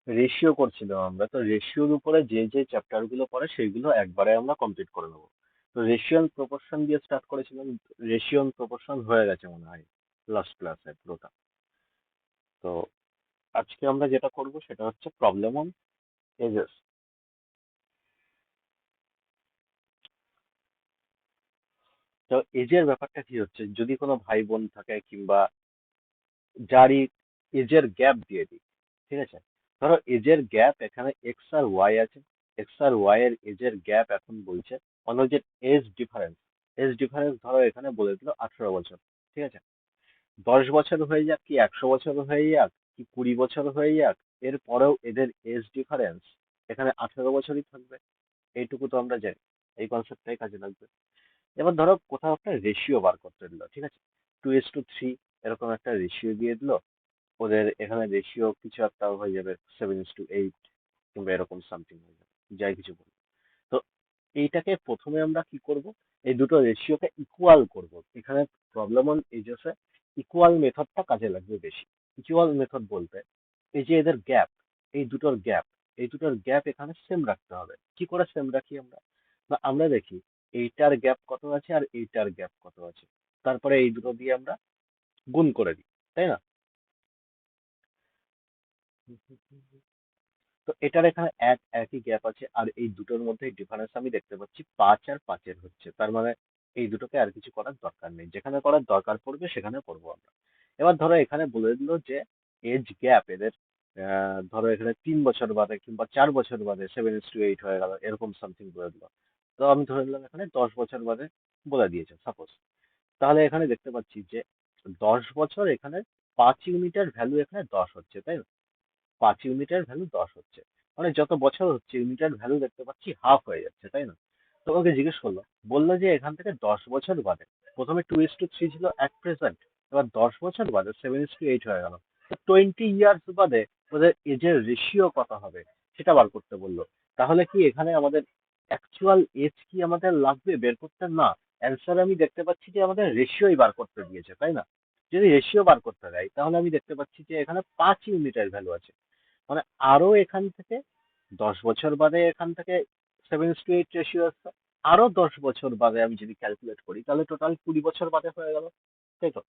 Ratio করছিলাম আমরা, তো রেশিওর উপরে যে যে চ্যাপ্টার গুলো পড়ে সেইগুলো একবারে আমরা কমপ্লিট করে নেবো। তো রেশিয়াল প্রপোর্শন দিয়ে স্টার্ট করেছিলাম, রেশিয়াল প্রপোর্শন হয়ে গেছে মনে হয় লাস্ট ক্লাসে পুরোটা। তো আজকে আমরা যেটা করব সেটা হচ্ছে প্রবলেম অন এজেস। তো এজের ব্যাপারটা কি হচ্ছে, যদি কোনো ভাই বোন থাকে কিংবা যারই এজের গ্যাপ দিয়ে দিই, ঠিক আছে? ধরো এজের গ্যাপ এখানে এক্স আর ওয়াই আছে, এক্স আর ওয়াই এর এজের গ্যাপ এখন বলছে অন্য যে এজ ডিফারেন্স ধরো এখানে বলে দিল 18 বছর, ঠিক আছে? 10 বছর হয়ে যাক কি 100 বছর হয়ে যাক কি 20 বছর হয়ে যাক, এরপরেও এদের এজ ডিফারেন্স এখানে 18 বছরই থাকবে। এইটুকু তো আমরা জানি, এই কনসেপ্টটাই কাজে লাগবে। এবার ধরো কোথাও একটা রেশিও বার করতে দিল, ঠিক আছে? 2:3 এরকম একটা রেশিও দিয়ে দিল, ওদের এখানে রেশিও কিছু একটা হয়ে যাবে 7:8 কিংবা এরকম সামথিং হয়ে যাবে, যাই কিছু বলবো। তো এইটাকে প্রথমে আমরা কি করব, এই দুটো রেশিওকে ইকুয়াল করব। এখানে প্রবলেম অন এজেসে ইকুয়াল মেথডটা কাজে লাগবে বেশি। ইকুয়াল মেথড বলতে এই যে এদের গ্যাপ, এই দুটোর গ্যাপ এখানে সেম রাখতে হবে। কি করে সেম রাখি আমরা? না, আমরা দেখি এইটার গ্যাপ কত আছে আর এইটার গ্যাপ কত আছে, তারপরে এই দুটো দিয়ে আমরা গুণ করে দিই, তাই না? তো এটার এখানে একই গ্যাপ আছে, আর এই দুটোর মধ্যে ডিফারেন্স আমি দেখতে পাচ্ছি 5 আর 5-এর হচ্ছে, তার মানে এই দুটোকে আর কিছু করার দরকার নেই, যেখানে করার দরকার পড়বে সেখানে করবো আমরা। এবার ধরো এখানে বলে দিল যে এজ গ্যাপ এদের ধরো এখানে 3 বছর বাদে কিংবা 4 বছর বাদে 7:8 হয়ে গেল, এরকম সামথিং বলে দিল। তো আমি ধরে নিলাম এখানে 10 বছর বাদে বলে দিয়েছে সাপোজ। তাহলে এখানে দেখতে পাচ্ছি যে 10 বছর এখানে 5 ইউনিটের ভ্যালু এখানে 10 হচ্ছে, তাই না? 5 ইউনিটের ভ্যালু 10 হচ্ছে, মানে যত বছর হচ্ছে ইউনিটের ভ্যালু দেখতে পাচ্ছি হাফ হয়ে যাচ্ছে, তাই না? তো ওকে জিজ্ঞেস করলো, বললো যে এখান থেকে 10 বছর বাদে, প্রথমে 2:3 ছিল অ্যাট প্রেজেন্ট, এবার 10 বছর বাদে 7:8 হয়ে গেল, তো 20 ইয়ার্স বাদে ওদের এজের রেশিও কত হবে সেটা বার করতে বললো। তাহলে কি এখানে আমাদের অ্যাকচুয়াল এজ কি আমাদের লাগবে বের করতে? না, অ্যান্সার আমি দেখতে পাচ্ছি যে আমাদের রেশিওই বার করতে দিয়েছে, তাই না? যদি রেশিও বার করতে দেয় তাহলে আমি দেখতে পাচ্ছি যে এখানে 5 ইউনিটের ভ্যালু আছে, মানে আরো এখান থেকে 10 বছর বাদে এখান থেকে 7:8 রেশিও আসছে, আরো 10 বছর বাদে আমি যদি ক্যালকুলেট করি তাহলে টোটাল 20 বছর বাদে হয়ে গেল, তাই তো?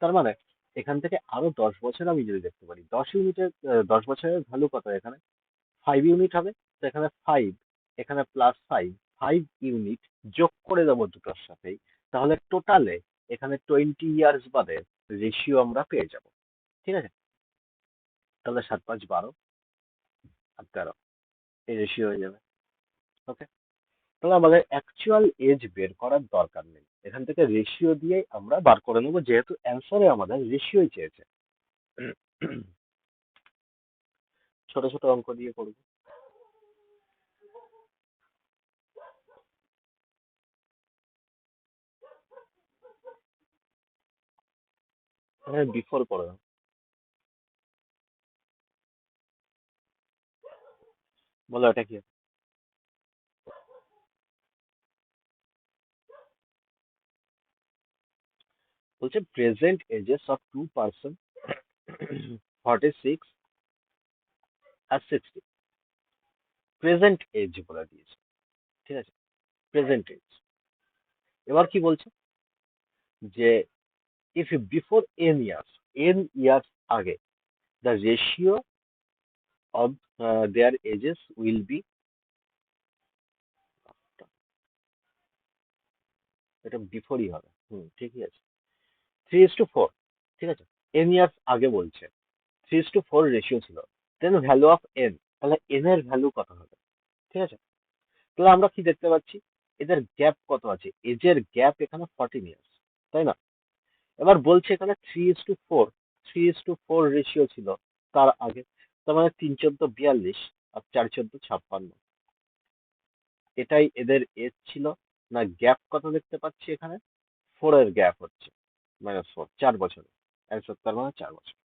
তার মানে এখান থেকে আরো 10 বছর আমি যদি দেখতে পারি, 10 বছরের ভ্যালু কত এখানে? 5 ইউনিট হবে। তো এখানে 5, এখানে +5, 5 ইউনিট যোগ করে দেবো দুটোর সাথেই, তাহলে টোটালে এখানে 20 ইয়ার্স বাদে রেশিও আমরা পেয়ে যাব, ঠিক আছে? তাহলে 7 5 12 আর 13 এই রেশিও হয়ে যাবে। ওকে, তাহলে আমাদের অ্যাকচুয়াল এজ বের করার দরকার নেই, এখান থেকে রেশিও দিয়েই আমরা বার করে নেবো, যেহেতু অ্যান্সারে আমাদের রেশিওই চেয়েছে। ছোট ছোট অঙ্ক দিয়ে করবো। হ্যাঁ, বিফোর করে দাও। বলো এটা কি? বলছে present ages of two person 46 আর 60। প্রেজেন্ট এজ বলে দিয়েছে, ঠিক আছে? Present age. এবার কি বলছে যে ইফ বিফোর এন ইয়ার্স আগে the ratio of their ages will be, এটা বিফোরই হবে, ঠিকই আছে, 3:4, ঠিক আছে? এন ইয়ার্স আগে বলছে 3:4 রেশিও ছিল, দেন ভ্যালু অফ এন, তাহলে এন এর ভ্যালু কত হবে? ঠিক আছে, তাহলে আমরা কি দেখতে পাচ্ছি, এদের গ্যাপ কত আছে, এজের গ্যাপ এখানে 14 ইয়ার্স, তাই না? এবার বলছে এখানে 3:4 রেশিও ছিল তার আগে, তার মানে 3 14 42 আর 4 14 56, এটাই এদের এজ ছিল। না, গ্যাপ কত দেখতে পাচ্ছি এখানে, 4 এর গ্যাপ হচ্ছে, -4, 4 বছর অ্যান্সার, তার মানে 4 বছর।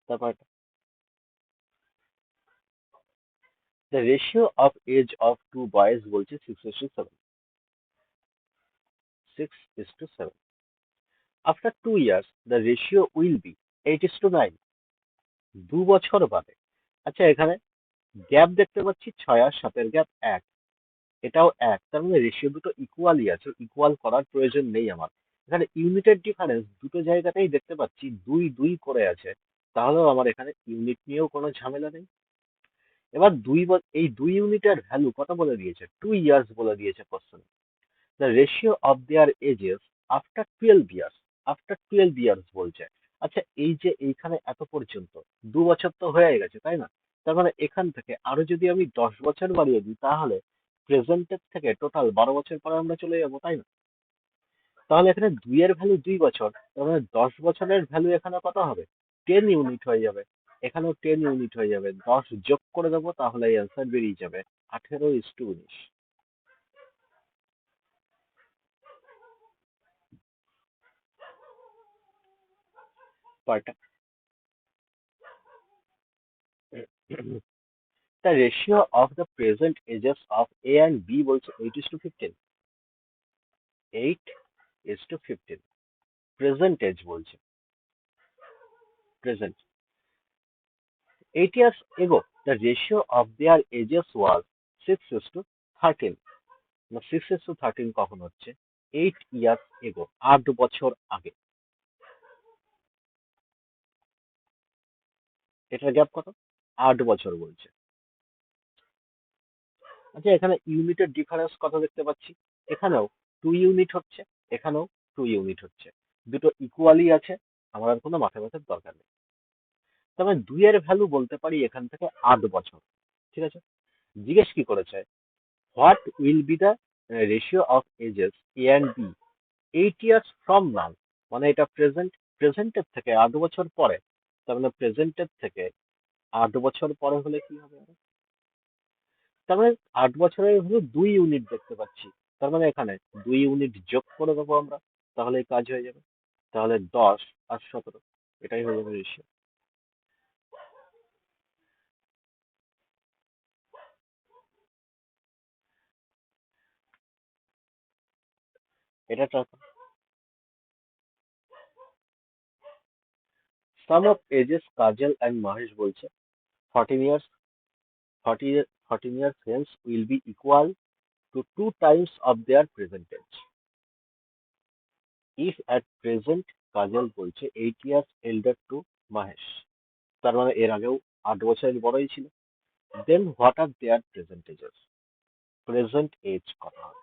তারপর the ratio of age of two boys বলছে 6:7, 6:7. After 2 years the ratio will be 8:9, 2 বছর বাদে। আচ্ছা, এখানে গ্যাপ দেখতে পাচ্ছি 6 আর 7-এর গ্যাপ 1, এটাও 1, তার মানে রেশিও দুটো ইকুয়ালই আছে, ইকুয়াল করার প্রয়োজন নেই আমার। এখানে ইউনিটের ডিফারেন্স দুটো জায়গাতেই দেখতে পাচ্ছি 2 2 করে আছে, তাহলেও আমার এখানে ইউনিট নিয়েও কোনো ঝামেলা নেই। এবার এই 2 ইউনিটের ভ্যালু কত বলে দিয়েছে, 2 ইয়ার্স বলে দিয়েছে question. The ratio of their ages after 12 years, after 12 years বলছে। আচ্ছা, এই যে এইখানে এত পর্যন্ত 2 বছর তো হয়ে গেছে, তাই না? তার মানে এখান থেকে আরো যদি আমি 10 বছর বাড়িয়ে দিই, তাহলে প্রেজেন্টের থেকে টোটাল 12 বছর পরে আমরা চলে যাবো, তাই না? তাহলে এখানে 2 এর ভ্যালু 2 বছর, তার মানে 10 বছরের ভ্যালু এখানে কত হবে, 10 ইউনিট হয়ে যাবে। এখানেও 10 ইউনিট হয়ে যাবে, 10 যোগ করে দেবো, তাহলে অ্যান্সার বেরিয়ে যাবে 18:19। The ratio of the present ages of A and B বলছে 8:15, 8:15. Present age বলছে, present. 8 years ago, the ratio of their ages was 6:13. না, 6:13 কখন হচ্ছে, 8 years ago, 8 বছর আগে। এটার গ্যাপ কত, 8 বছর বলছে। আচ্ছা, এখানে ইউনিটের ডিফারেন্স কত দেখতে পাচ্ছি, এখানেও 2 ইউনিট হচ্ছে, এখানেও 2 ইউনিট হচ্ছে, দুটো ইকুয়ালি আছে, আমার আর কোনো মাথা ব্যথার দরকার নেই। তবে 2 এর ভ্যালু বলতে পারি এখান থেকে 8 বছর। ঠিক আছে, জিজ্ঞেস কি করেছে, what will be the ratio of ages A and B 8 years from now, মানে এটা প্রেজেন্ট, প্রেজেন্টের থেকে 8 বছর পরে, তার মানে প্রেজেন্টের থেকে 8 বছর পরে হলে কি হবে আরো? তার মানে 8 বছরের হলো 2 ইউনিট দেখতে পাচ্ছি, তার মানে এখানে 2 ইউনিট যোগ করে দেবো আমরা, তাহলে কাজ হয়ে যাবে। তাহলে 10 আর 17, এটাই হয়ে যাবে রেশিও। এটা sum of ages Kajal and Mahesh বলছে 14 years, 14 years hence will be equal to 2 times of their present age. If at present কাজল বলছে 8 years elder to মহেশ, তার মানে এর আগেও 8 বছরের বড়ই ছিল, then what are their present ages? Present age কত হবে?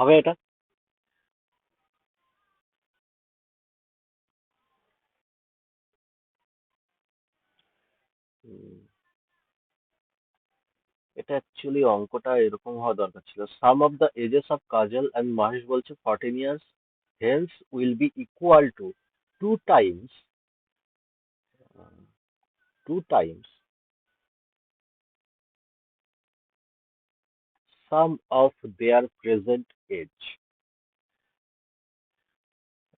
হবে এটা? উম, এটা অ্যাকচুয়ালি অঙ্কটা এরকম হওয়া দরকার ছিল, sum of the ages of Kajal and Mahesh বলছে 14 years, hence will be equal to two times uh, two times sum of their present age.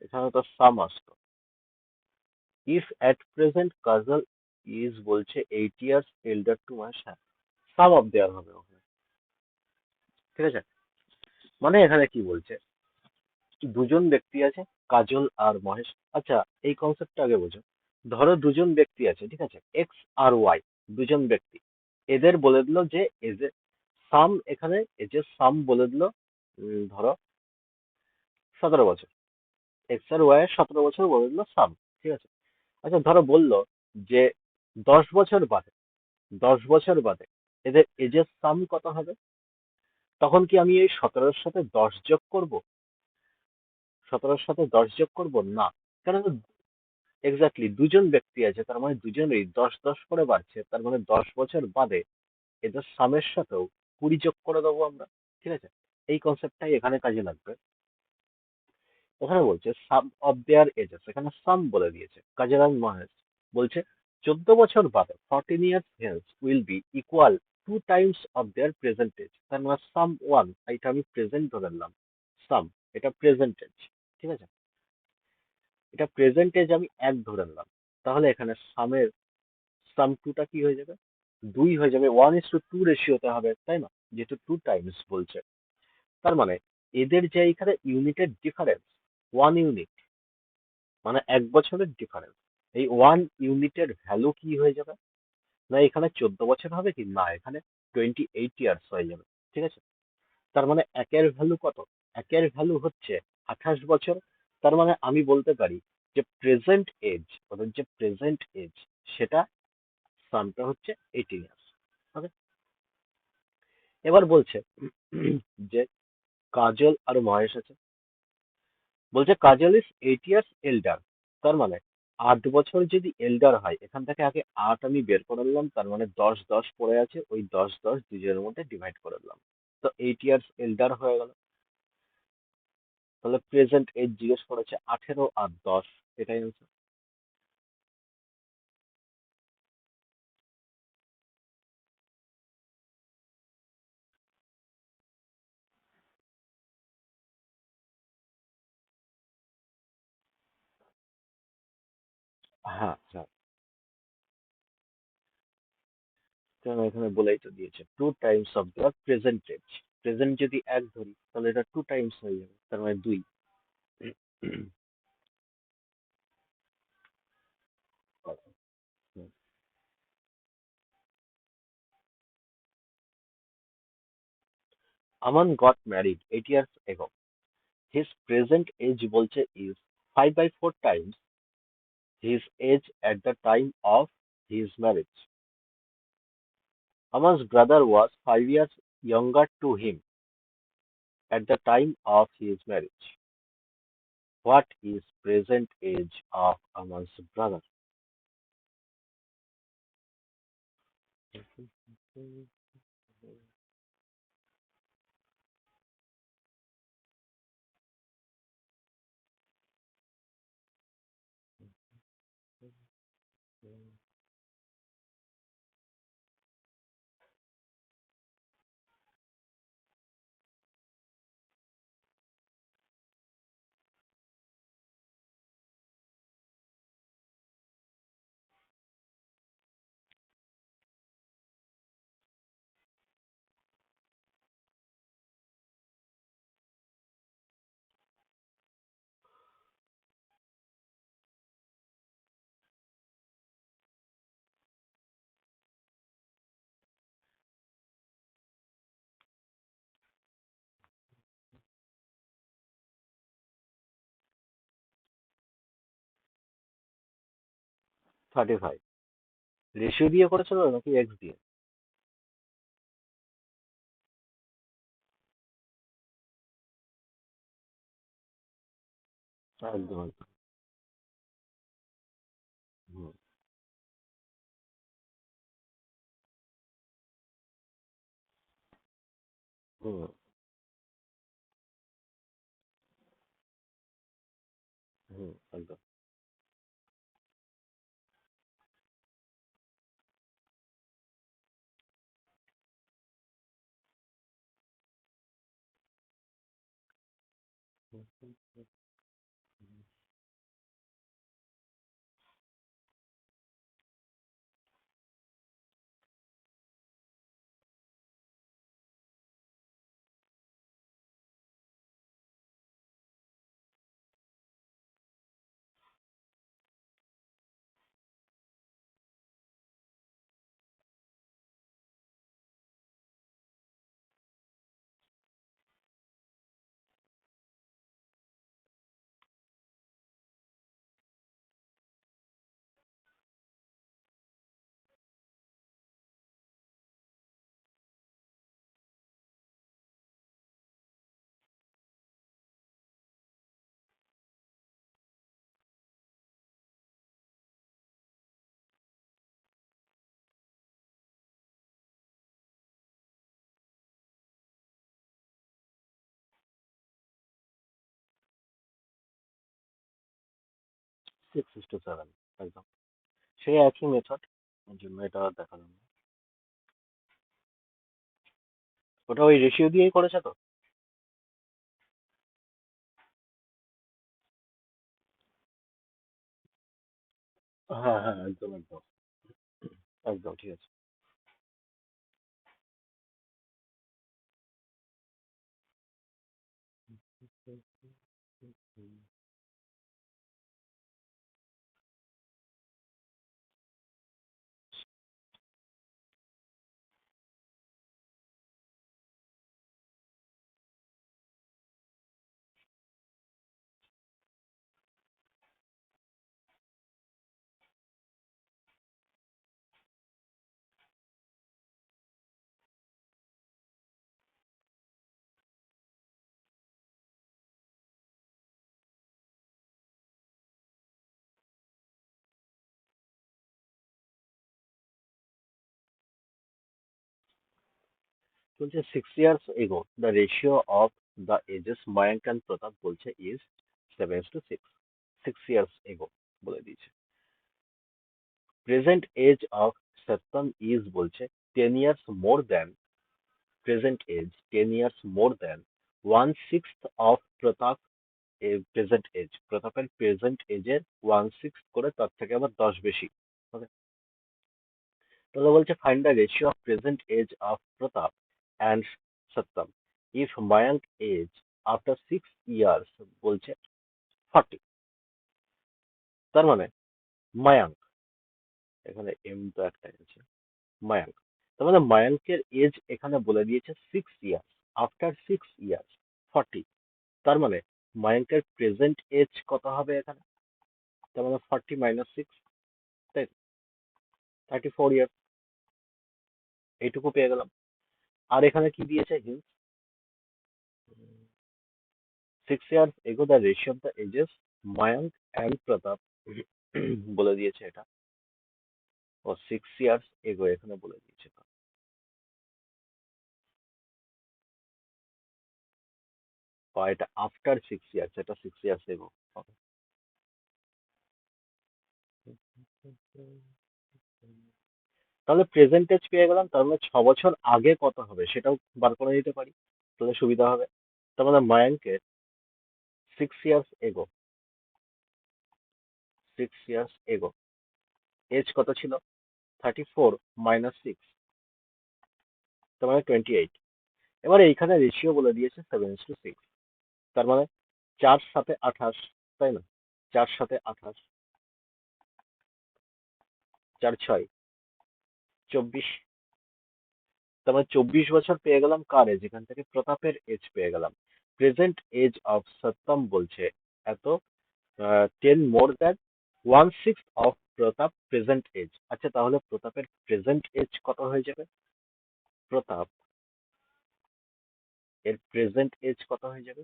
এখানে তো সাম আসতো। if at present Kajal is বলছে 8 years elder to my son, some of their হবে ওখানে, ঠিক আছে? মানে এখানে কি বলছে, দুজন ব্যক্তি আছে, কাজল আর মহেশ। আচ্ছা, এই কনসেপ্টটা আগে বোঝো। ধরো দুজন ব্যক্তি আছে, ঠিক আছে, এক্স আর ওয়াই, দুজন ব্যক্তি। এদের বলে দিল যে এজে সাম, এখানে এজের সাম বলে দিল ধরো 17 বছর। এক্স আর ওয়াই এর 17 বছর বলে দিল সাম, ঠিক আছে? আচ্ছা, ধরো বললো যে 10 বছর বাদে, 10 বছর বাদে এদের এজের সাম কত হবে? তখন কি আমি এই 17-র সাথে 10 যোগ করব? 17-র সাথে 10 যোগ করব না, কারণ এক্স্যাক্টলি দুজন ব্যক্তি আছে, তার মানে দুজনেই 10 10 করে বাড়ছে, তার মানে 10 বছর বাদে এদের সামের সাথেও 20 যোগ করে দেবো আমরা, ঠিক আছে? এই কনসেপ্টটাই এখানে কাজে লাগবে। ওখানে বলছে সাম অফ দেয়ার এজেস, এখানে সাম বলে দিয়েছে। কাজেরান মহেশ বলছে 14 বছর বাদে 14 years hence will be equal 2 times of their present age, তার মানে সাম ওয়ান, এটা আমি প্রেজেন্ট ধরে নিলাম। সাম, এটা প্রেজেন্ট এজ, ঠিক আছে? এটা প্রেজেন্ট এজ আমি এক ধরে নিলাম। তাহলে এখানে সামের সাম টুটা কি হয়ে যাবে? 2 হয়ে যাবে, 1:2 রেশিওতে হবে, তাই না? যেহেতু 2 টাইমস বলছে, তার মানে এদের যে এখানে ইউনিটের ডিফারেন্স, 1 ইউনিট, মানে 1 বছরের ডিফারেন্স, এই 1 ইউনিটের ভ্যালু কি হয়ে যাবে? না এখানে 14 বছর হবে কি না, এখানে 28 ইয়ার্স হয়ে যাবে, ঠিক আছে? তার মানে একের ভ্যালু কত? একের ভ্যালু হচ্ছে 28 বছর। তার মানে আমি বলতে পারি যে প্রেজেন্ট এজ, ওদের যে প্রেজেন্ট এজ, সেটা সামটা হচ্ছে 18 ইয়ার্স। ওকে, এবার বলছে যে কাজল আর মহেশ আছে। বলছে কাজল ইজ 8 ইয়ার্স এল্ডার, তার মানে 8 বছর যদি এল্ডার হয়, এখান থেকে আগে 8 আমি বের করে নিলাম, তার মানে 10 10 পড়ে আছে, ওই 10 10 দুজনের মধ্যে ডিভাইড করে দিলাম, তো 8 ইয়ার্স এল্ডার হয়ে গেল। তাহলে প্রেজেন্ট এজ জিজ্ঞেস করেছে, 18 আর 10, এটাই আনসার। হ্যাঁ হ্যাঁ, কারণ এখানে বলেই তো দিয়েছে 2 times of the present age. Present যদি এক ধরি তাহলে এটা 2 টাইমস হয়ে যাবে, তার মানে 2। Aman got married 8 years ago. His present age বলছে is 5/4 times his age at the time of his marriage. Aman's brother was 5 years younger to him at the time of his marriage. What is present age of Aman's brother? 35। Ratio দিয়ে করেছিল নাকি x দিয়ে? একদম একদম। হুম, hmm. হুম, একদম। হুম, hmm, hmm, হুম। 6:7, একদম সেই একই মেথড, ওই জন্য এটা দেখালাম। ওটা ওই রেশিও দিয়েই করেছে তো। হ্যাঁ হ্যাঁ, একদম একদম। একদম ঠিক আছে। 6 years ago the ratio of the ages Mayank and Pratap বলছে is 7:6, 6 years ago বলে দিয়েছে। Present age of Satyam is বলছে 10 years more than, present age 10 years more than 1/6 of Pratap present age, প্রতাপের প্রেজেন্ট এজের 1/6 করে তার থেকে আবার 10 বেশি। Okay? তাহলে বলছে find the ratio of present age of Pratap and Satyam if Mayank age after 6 years বলছে 40। তার মানে মায়াঙ্ক, এখানে এম তো একটাই আছে, মায়াঙ্ক। তার মানে মায়াঙ্কের এজ এখানে বলে দিয়েছে 6 years, আফটার 6 years 40। তার মানে মায়াঙ্কের প্রেজেন্ট এজ কত হবে এখানে? তার মানে 40 - 6, তাই 34 years। এইটুকু পেয়ে গেলাম। আর এখানে কি দিয়েছে hint? 6 years ago the ratio of the ages Mayank and Pratap বলে দিয়েছে এটা। ও 6 years ago এখানে বলে দিয়েছে তো। বা এটা আফটার 6 years, এটা 6 years ago হবে। তাহলে প্রেজেন্টেজ পেয়ে গেলাম, তার মানে 6 বছর আগে কত হবে সেটাও বার করে দিতে পারি, তাহলে সুবিধা হবে। তার মানে মায়াঙ্কের 6 years ago, 6 years ago age কত ছিল? 34 - 6, তার মানে 28। এবার এইখানে রেশিও বলে দিয়েছে 7:6, তার মানে 4 × 7 = 28, তাই না? 4 × 7 = 28, 4 × 6 = 24। তার মানে 24 বছর পেয়ে গেলাম কার এজ? এখান থেকে প্রতাপের এজ পেয়ে গেলাম। প্রেজেন্ট এজ অফ সত্যম বলছে এত, 10 more than 1/6 of Pratap present age. আচ্ছা তাহলে প্রতাপের প্রেজেন্ট এজ কত হয়ে যাবে? প্রতাপ এর প্রেজেন্ট এজ কত হয়ে যাবে?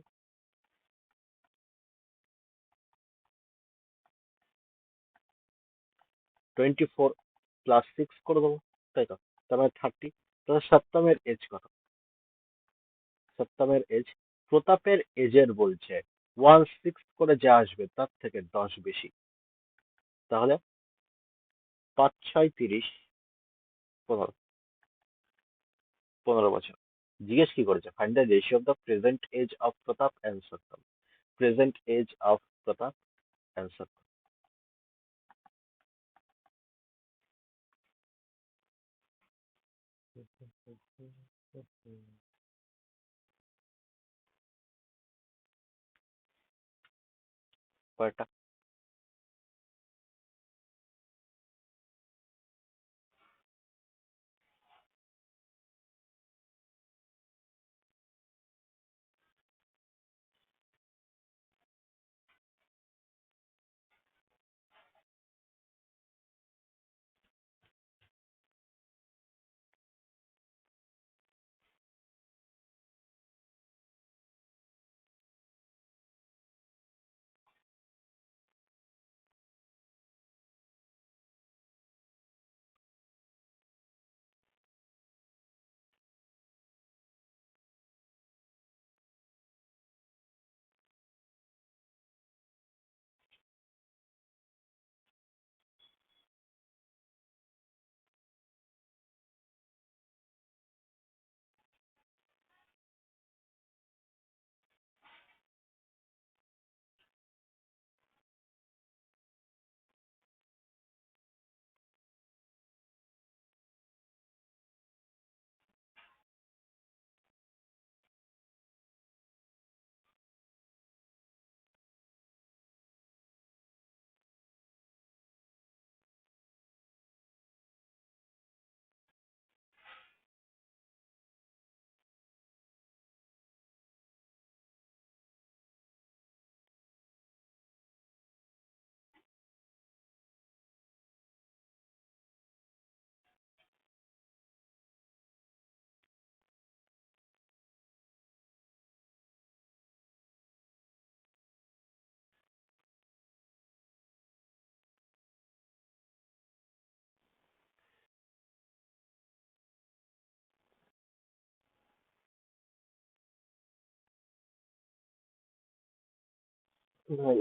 24 + 6 করে দেবো, তাই তো? তার মানে 30। তাহলে সপ্তমের এজ কত? সপ্তমের এজ প্রতাপের এজের বলছে 1/6 করে যা আসবে তার থেকে 10 বেশি। তাহলে 5 6 30, 15, 15 বছর। জিজ্ঞেস কি করেছে? Find the ratio of the present age of Pratap and Satyam. Present age of Pratap and Satyam. কয়টা?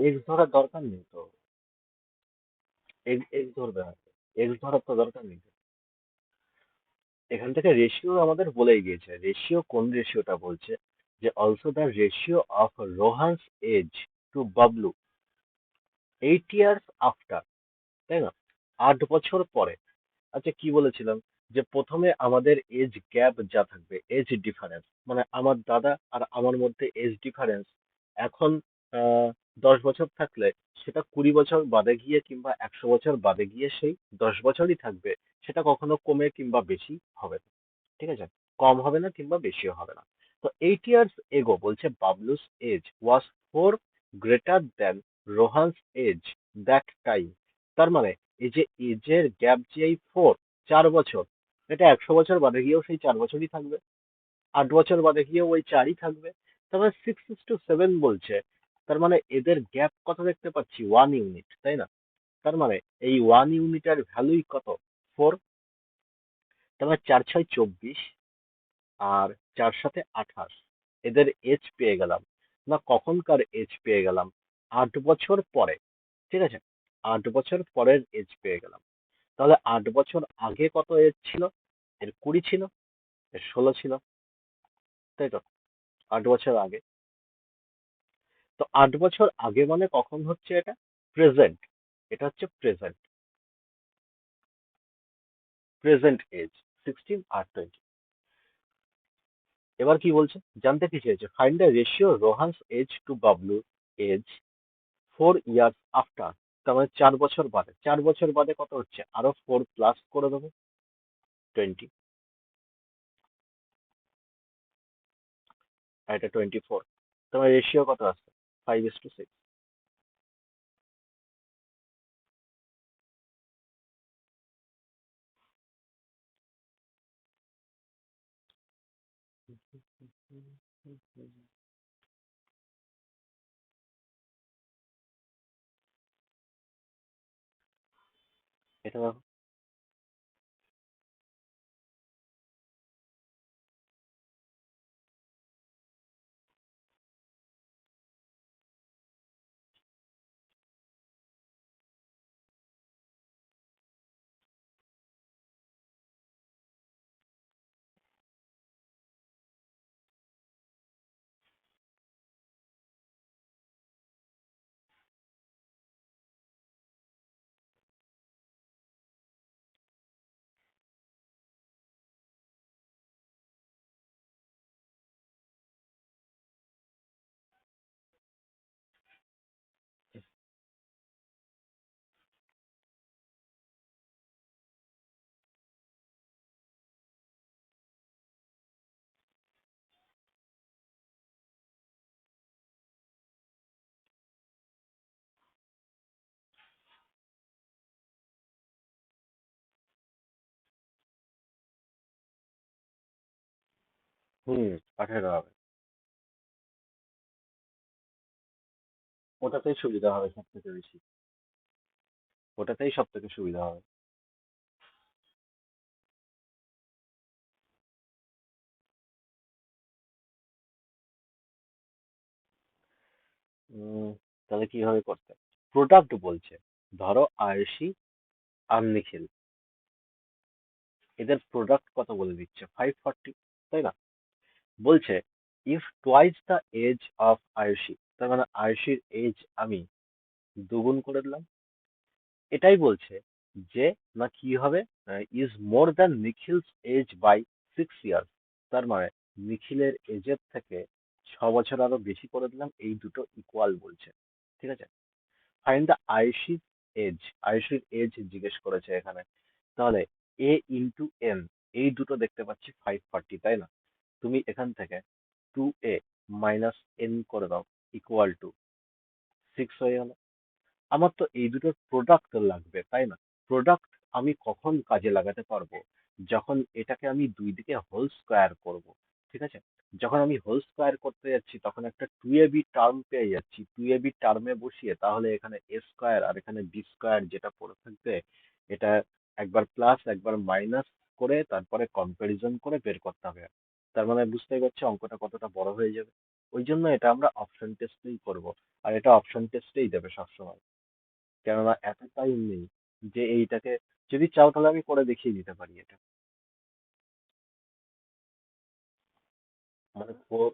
এক্স ধরার দরকার নেই তো। এক্স ধরবে না। এক্স ধরার তো দরকার নেই। এখান থেকে রেশিও আমাদের বলেই গিয়েছে। রেশিও কোন রেশিওটা বলছে? যে also the ratio of Rohan's age to Bablu 8 years after, তাই না? 8 বছর পরে। আচ্ছা, কি বলেছিলাম? যে প্রথমে আমাদের এজ গ্যাপ যা থাকবে, এজ ডিফারেন্স, মানে আমার দাদা আর আমার মধ্যে এজ ডিফারেন্স এখন 10 বছর থাকলে সেটা 20 বছর বাদে গিয়ে কিংবা 100 বছর বাদে গিয়ে সেই 10 বছরই থাকবে। সেটা কখনো কমে কিংবা বেশি হবে না। ঠিক আছে? কম হবে না কিংবা বেশিও হবে না। তো 8 years এগো বলছে Bablu's age was 4 greater than Rohan's age that time. তার মানে এই যে এজের গ্যাপ যে এই 4 বছর, এটা 100 বছর বাদে গিয়েও সেই 4 বছরই থাকবে। 8 বছর বাদে গিয়েও ওই 4ই থাকবে। তার মানে 6:7 বলছে। তার মানে এদের গ্যাপ কত দেখতে পাচ্ছি? 1 ইউনিট, তাই না? তার মানে এই 1 ইউনিটের ভ্যালুই কত? 4। তার মানে 4 6 24, আর 4 7 28। এদের এজ পেয়ে গেলাম। না কখনকার এজ পেয়ে গেলাম? 8 বছর পরে। ঠিক আছে? 8 বছর পরের এজ পেয়ে গেলাম। তাহলে 8 বছর আগে কত এজ ছিল? এর 20 ছিল, এর 16 ছিল, তাই তো? 8 বছর আগে। তো 8 বছর আগে মানে কখন হচ্ছে এটা? প্রেজেন্ট। এটা হচ্ছে প্রেজেন্ট। প্রেজেন্ট এজ 16 আর 20। এবার কি বলছে? জানতে কি চেয়েছে? Find the ratio Rohan's age to Bablu age 4 years after. তার মানে 4 বছর বাদে। 4 বছর বাদে কত হচ্ছে? আরো 4 প্লাস করে দেবো, 20। আর এটা 24। তোমার রেশিও কত আসছে? 5:6। এটা দেখো। হুম, 18 হবে। ওটাতেই সুবিধা হবে সব থেকে বেশি। ওটাতেই সব থেকে সুবিধা হবে। উম, তাহলে কিভাবে করতে? প্রোডাক্ট বলছে, ধরো আয়ুষী আর নিখিল, এদের প্রোডাক্ট কত বলে দিচ্ছে 540, তাই না? বলছে if twice the age of Ayushi, তার মানে আয়ুষীর এজ আমি দুগুণ করে দিলাম। এটাই বলছে যে না কি হবে, is more than Nikhil's age by 6 years, তার মানে নিখিলের এজের থেকে 6 বছর আরো বেশি করে দিলাম, এই দুটো ইকুয়াল বলছে। ঠিক আছে, ফাইন্ড দ্য আয়ুষীর এজ, আয়ুষীর এজ জিজ্ঞেস করেছে এখানে। তাহলে এ ইন্টু এন, এই দুটো দেখতে পাচ্ছি 540, তাই না? তুমি এখান থেকে 2a মাইনাস এন করে দাও, ইকুয়াল টু 6 হয়ে গেল। আমার তো এই দুটোর প্রোডাক্ট লাগবে, তাই না? প্রোডাক্ট আমি কখন কাজে লাগাতে পারবো? যখন এটাকে আমি দুই দিকে হোল স্কোয়ার করব। ঠিক আছে, যখন আমি হোল স্কোয়ার করতে যাচ্ছি তখন একটা টু এ বি টার্ম পেয়ে যাচ্ছি, টু এ বি টার্মে বসিয়ে তাহলে এখানে এ স্কোয়ার আর এখানে বি স্কোয়ার যেটা পড়ে থাকবে, এটা একবার প্লাস একবার মাইনাস করে তারপরে কম্পারিজন করে বের করতে হবে। তার মানে বুঝতেই পারছি অঙ্কটা কতটা বড় হয়ে যাবে। ওই জন্য এটা আমরা অপশন টেস্টেই করব, আর এটা অপশন টেস্টেই দেবে সবসময়। কেননা এত টাইম নেই যে এইটাকে, যদি চাও তাহলে আমি করে দেখিয়ে দিতে পারি এটা। মানে four,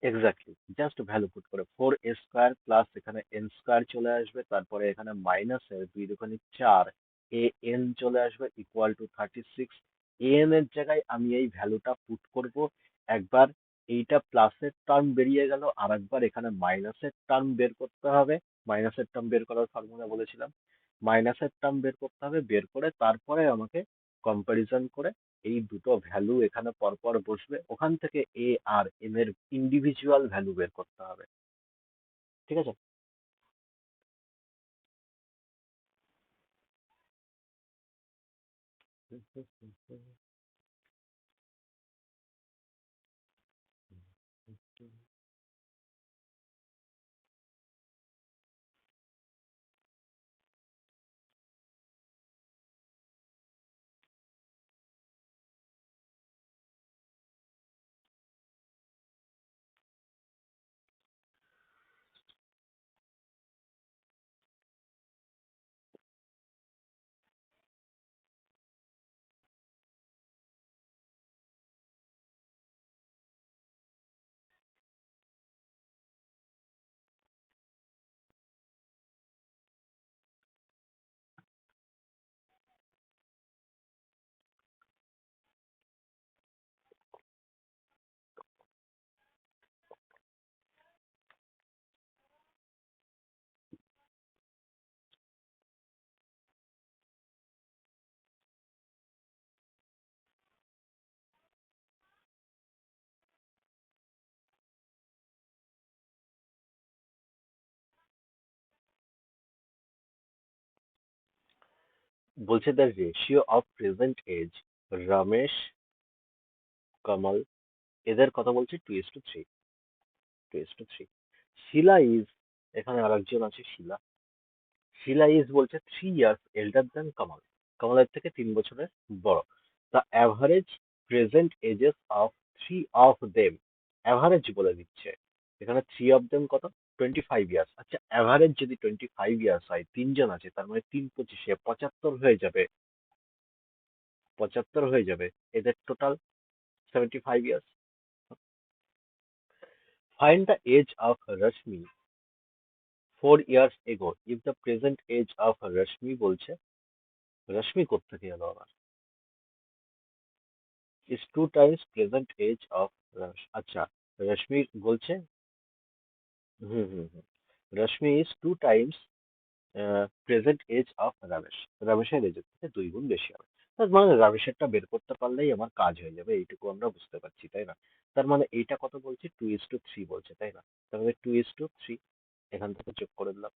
exactly, just value put করে 4a² প্লাস এখানে n² চলে আসবে, তারপরে এখানে মাইনাসের 2 দুগুণে 4, an চলে আসবে ইকুয়াল টু 36। an এর জায়গায় আমি এই ভ্যালুটা পুট করব। একবার এইটা প্লাসের টার্ম বেরিয়ে গেল, আর একবার এখানে মাইনাসের টার্ম বের করতে হবে। মাইনাসের টার্ম বের করার ফর্মুলা বলেছিলাম। মাইনাসের টার্ম বের করতে হবে, বের করে তারপরে আমাকে কম্পারিজন করে এই দুটো ভ্যালু এখানে পরপর বসবে, ওখান থেকে এ আর এম এর ইন্ডিভিজুয়াল ভ্যালু বের করতে হবে। ঠিক আছে। বলছে the ratio of present age Ramesh, Kamal, এদের কথা বলছে 2:3, 2:3। শিলা ইজ, এখানে আরেকজন আছে শিলা, শিলা ইজ বলছে 3 ইয়ার্স এল্ডার দ্যান কমল, কমলের থেকে 3 বছরের বড়। The average present ages of three of them, average বলে দিচ্ছে এখানে, 3 অফ দেম কত, 25 ইয়ার্স। আচ্ছা, অ্যাভারেজ যদি 25 ইয়ার্স হয়, তিনজন আছে, তার মানে 3×25 75 হয়ে যাবে, 75 হয়ে যাবে এদের total 75 years. Find the age of Rashmi 4 years ago if the present age of Rashmi বলছে, রশ্মি কোত্থেকে এলো আবার, is 2 times present age of Rashmi. আচ্ছা, রশ্মি বলছে, hmm hmm hmm, Rashmi is 2 times present age of Ramesh, রমেশের এজের থেকে 2 গুণ বেশি হবে। তার মানে রমেশেরটা বের করতে পারলেই আমার কাজ হয়ে যাবে, এইটুকু আমরা বুঝতে পারছি, তাই না? তার মানে এইটা কত বলছে, 2:3 বলছে, তাই না? তার মানে 2:3 এখান থেকে যোগ করে দিলাম।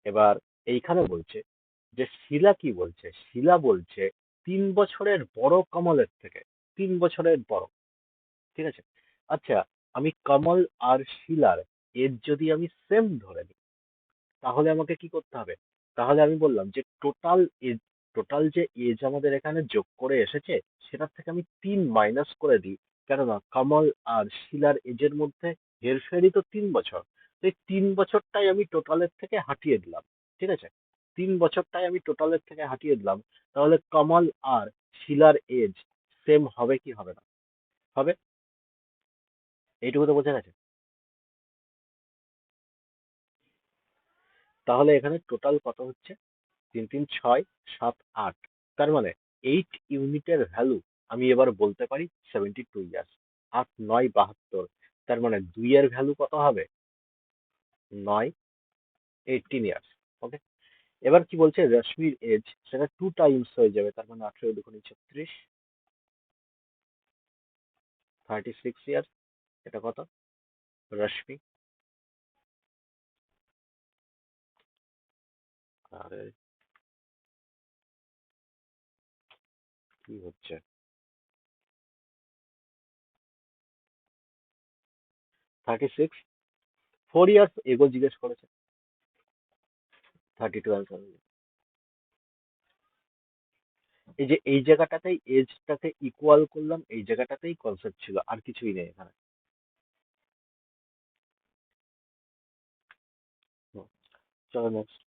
এবার এইখানে বলছে যে শিলা কি বলছে, শিলা বলছে 3 বছরের বড় কমলের থেকে, 3 বছরের বড়। ঠিক আছে? আচ্ছা, আমি কমল আর শিলার এজ যদি আমি সেম ধরে নিই, তাহলে আমাকে কি করতে হবে? তাহলে আমি বললাম যে টোটাল যে এজ আমাদের এখানে যোগ করে এসেছে, সেটার থেকে আমি 3 মাইনাস করে দিই। কেননা কমল আর শিলার এজের মধ্যে হেরফেরই তো 3 বছর। তো এই 3 বছরটাই আমি টোটালের থেকে হাটিয়ে দিলাম। ঠিক আছে? 3 বছরটাই আমি টোটালের থেকে হাটিয়ে দিলাম। তাহলে কমল আর শিলার এজ সেম হবে কি হবে না? হবে। এইটুকু তো বোঝা গেছে। তাহলে এখানে টোটাল কত হচ্ছে? 3 3 6 7 8। তার মানে 8 ইউনিটের ভ্যালু আমি এবার বলতে পারি 72 ইয়ার্স। 8 9 72। তার মানে 2 এর ভ্যালু কত হবে? 9, 18 ইয়ার্স। ওকে। এবার কি বলছে, রশ্মির এজ সেটা 2 টাইমস হয়ে যাবে, তার মানে 18 2 36, 36 ইয়ার্স। এটা কত? রশ্মি। আরে কি হচ্ছে? 36। 4 ইয়ার্স এগো জিজ্ঞেস করেছে। 32 অ্যান্সার। এই যে এই জায়গাটাতেই এজটাকে ইকুয়াল করলাম, এই জায়গাটাতেই কনসেপ্ট ছিল, আর কিছুই নেই এখানে। হুম, চলো next.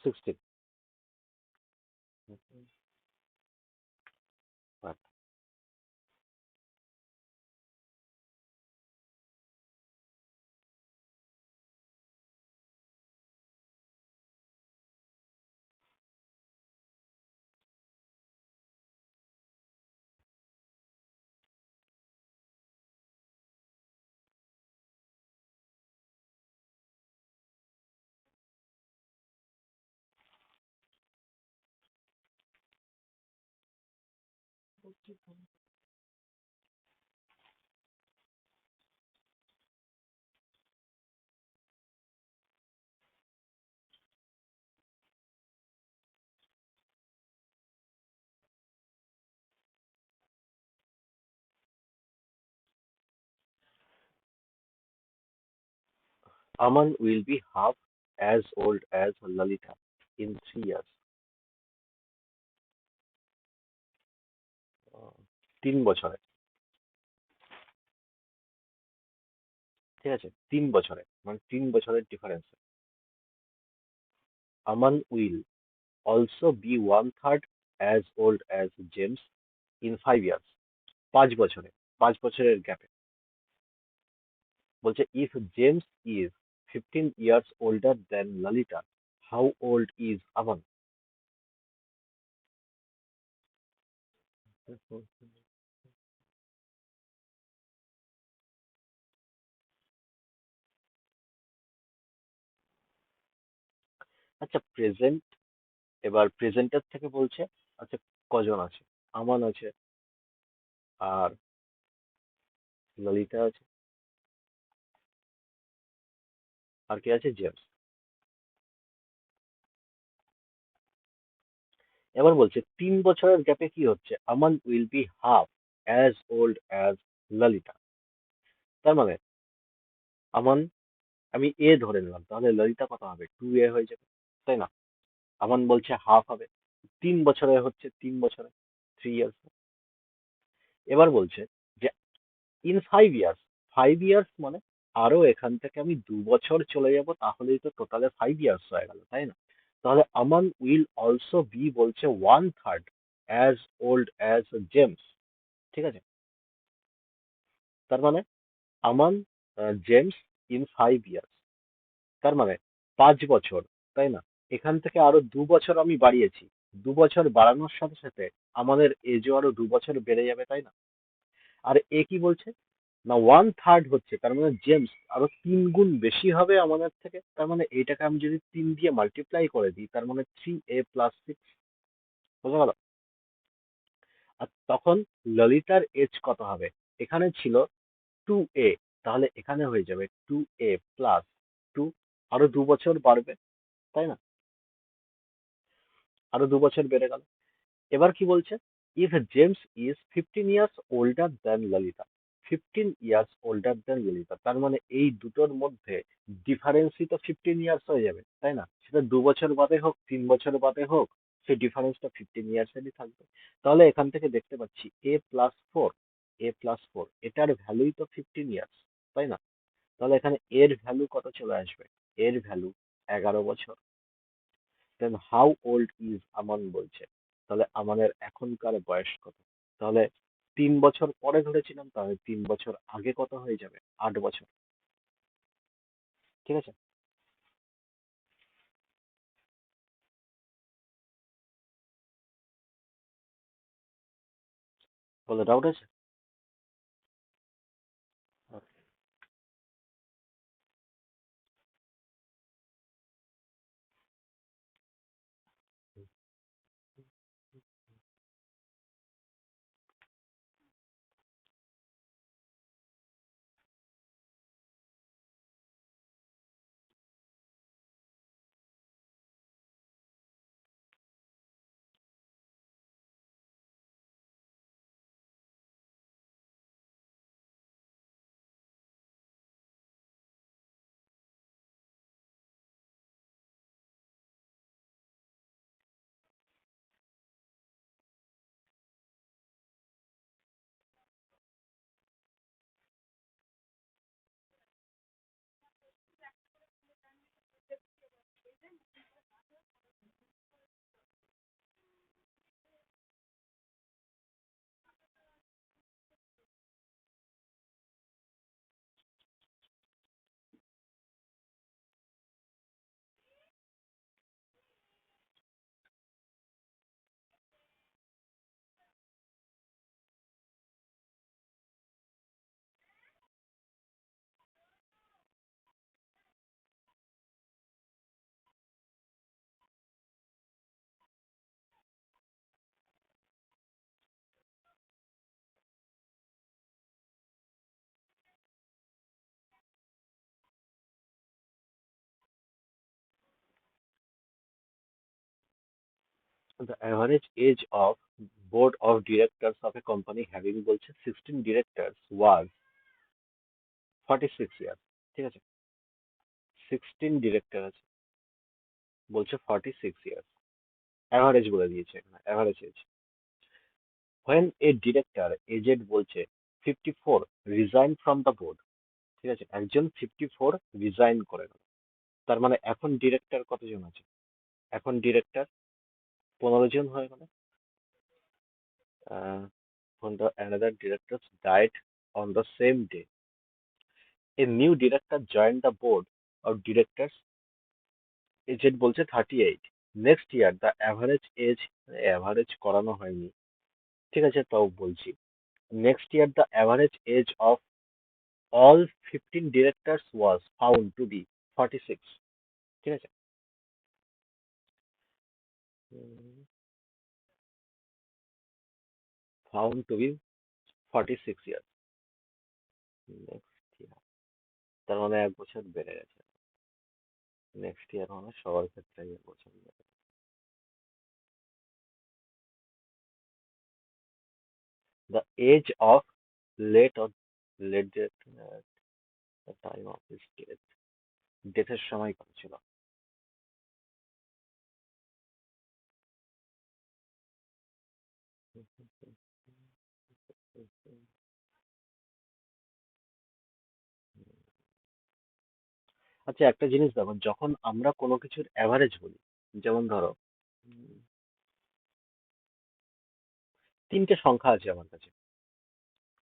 16। Aman will be half as old as Lalita in 3 years. 3 বছরে। ঠিক আছে, 3 বছরে, মানে 3 বছরের difference. Aman will also be 1/3 as old as James in 5 years. 5 বছরে, 5 বছরের গ্যাপে। বলছে if James is 15 years older than Lalita. How old is Aman? আচ্ছা, প্রেজেন্ট, এবার প্রেজেন্টের থেকে বলছে, আচ্ছা, কজন আছে? আমান আছে, আর ললিতা আছে, আর কে আছে? জেমস। এবার বলছে 3 বছরের গ্যাপে কি হচ্ছে? Aman will be half as old as Lalita. তার মানে আমান, আমি এ ধরে নিলাম, তাহলে ললিতা কত হবে? 2A হয়ে যাবে, তাই না? আমান বলছে হাফ হবে, 3 বছরে হচ্ছে, 3 বছরে, 3 ইয়ার্স। এবার বলছে যে ইন 5 ইয়ার্স, 5 ইয়ার্স মানে আরো এখান থেকে আমি 2 বছর চলে যাব, তাহলেই তো টোটালে 5 ইয়ার্স হয়ে গেল, তাই না? তাহলে আমান উইল অলসো বি বলছে 1/3 অ্যাজ ওল্ড অ্যাজ জেমস। ঠিক আছে? তার মানে আমান, জেমস ইন 5 ইয়ার্স, তার মানে 5 বছর, তাই না? এখান থেকে আরো 2 বছর আমি বাড়িয়েছি, 2 বছর বাড়ানোর সাথে সাথে আমাদের এজও আরো 2 বছর বেড়ে যাবে, তাই না? আর এ কি বলছে না, 1/3 হচ্ছে, তার মানে জেমস আরো 3 গুণ বেশি হবে আমাদের থেকে। তার মানে এইটাকে আমি যদি 3 দিয়ে মাল্টিপ্লাই করে দিই, তার মানে 3A+6। বোঝা গেল? আর তখন ললিতার এজ কত হবে? এখানে ছিল 2A, তাহলে এখানে হয়ে যাবে 2A+2, আরো 2 বছর বাড়বে, তাই না? আরো 2 বছর বেড়ে গেল। এবার কি বলছে? If James is 15 years older than Lalita, 15 years older than Lalita, তার মানে এই দুটোর মধ্যে ডিফারেন্সই তো 15 ইয়ার্স হয়ে যাবে, তাই না? সেটা 2 বছর বাদে হোক, 3 বছর বাদে হোক, সেই ডিফারেন্সটা 15 ইয়ার্সেরই থাকবে। তাহলে এখান থেকে দেখতে পাচ্ছি A+4, A+4 এটার ভ্যালুই তো 15 ইয়ার্স, তাই না? তাহলে এখানে এর ভ্যালু কত চলে আসবে? এর ভ্যালু 11 বছর। দেন হাউ ওল্ড ইজ আমান বলছে, তাহলে আমানের এখনকার বয়স কত? তাহলে 3 বছর পরে ধরেছিলাম, তাহলে 3 বছর আগে কত হয়ে যাবে? 8 বছর। ঠিক আছে? বলে ডাউট আছে? The average age of board of directors of a company having বলছে 16 directors was 46 ইয়ার্স। ঠিক আছে? 16 ডিরেক্টর আছে, বলছে 46 ইয়ার্স। অ্যাভারেজ বলে দিয়েছে, এখানে average age. when a director aged বলছে 54 resign from the board। ঠিক আছে? একজন 54 রিজাইন করে গেল, তার মানে এখন ডিরেক্টর কতজন আছে? এখন ডিরেক্টর 15 জন হয়ে গেল। When the another director died on the same day, a new director joined the board of directors aged বলছে 38। Next year the average age, average করানো হয়নি, ঠিক আছে তাও বলছি। Next year the average age of all 15 directors was found to be 46, ঠিক আছে। Found to be 46 years. Next year, তার মানে 1 বছর বেড়ে গেছে। নেক্সট ইয়ার মানে সবার ক্ষেত্রে 1 বছর বেড়ে গেছে। The age of late or late death, time of his death, ডেথের সময় কত ছিল? আচ্ছা, একটা জিনিস দেখো, যখন আমরা কোনো কিছুর অ্যাভারেজ বলি, যেমন ধরো 3টে সংখ্যা আছে আমার কাছে,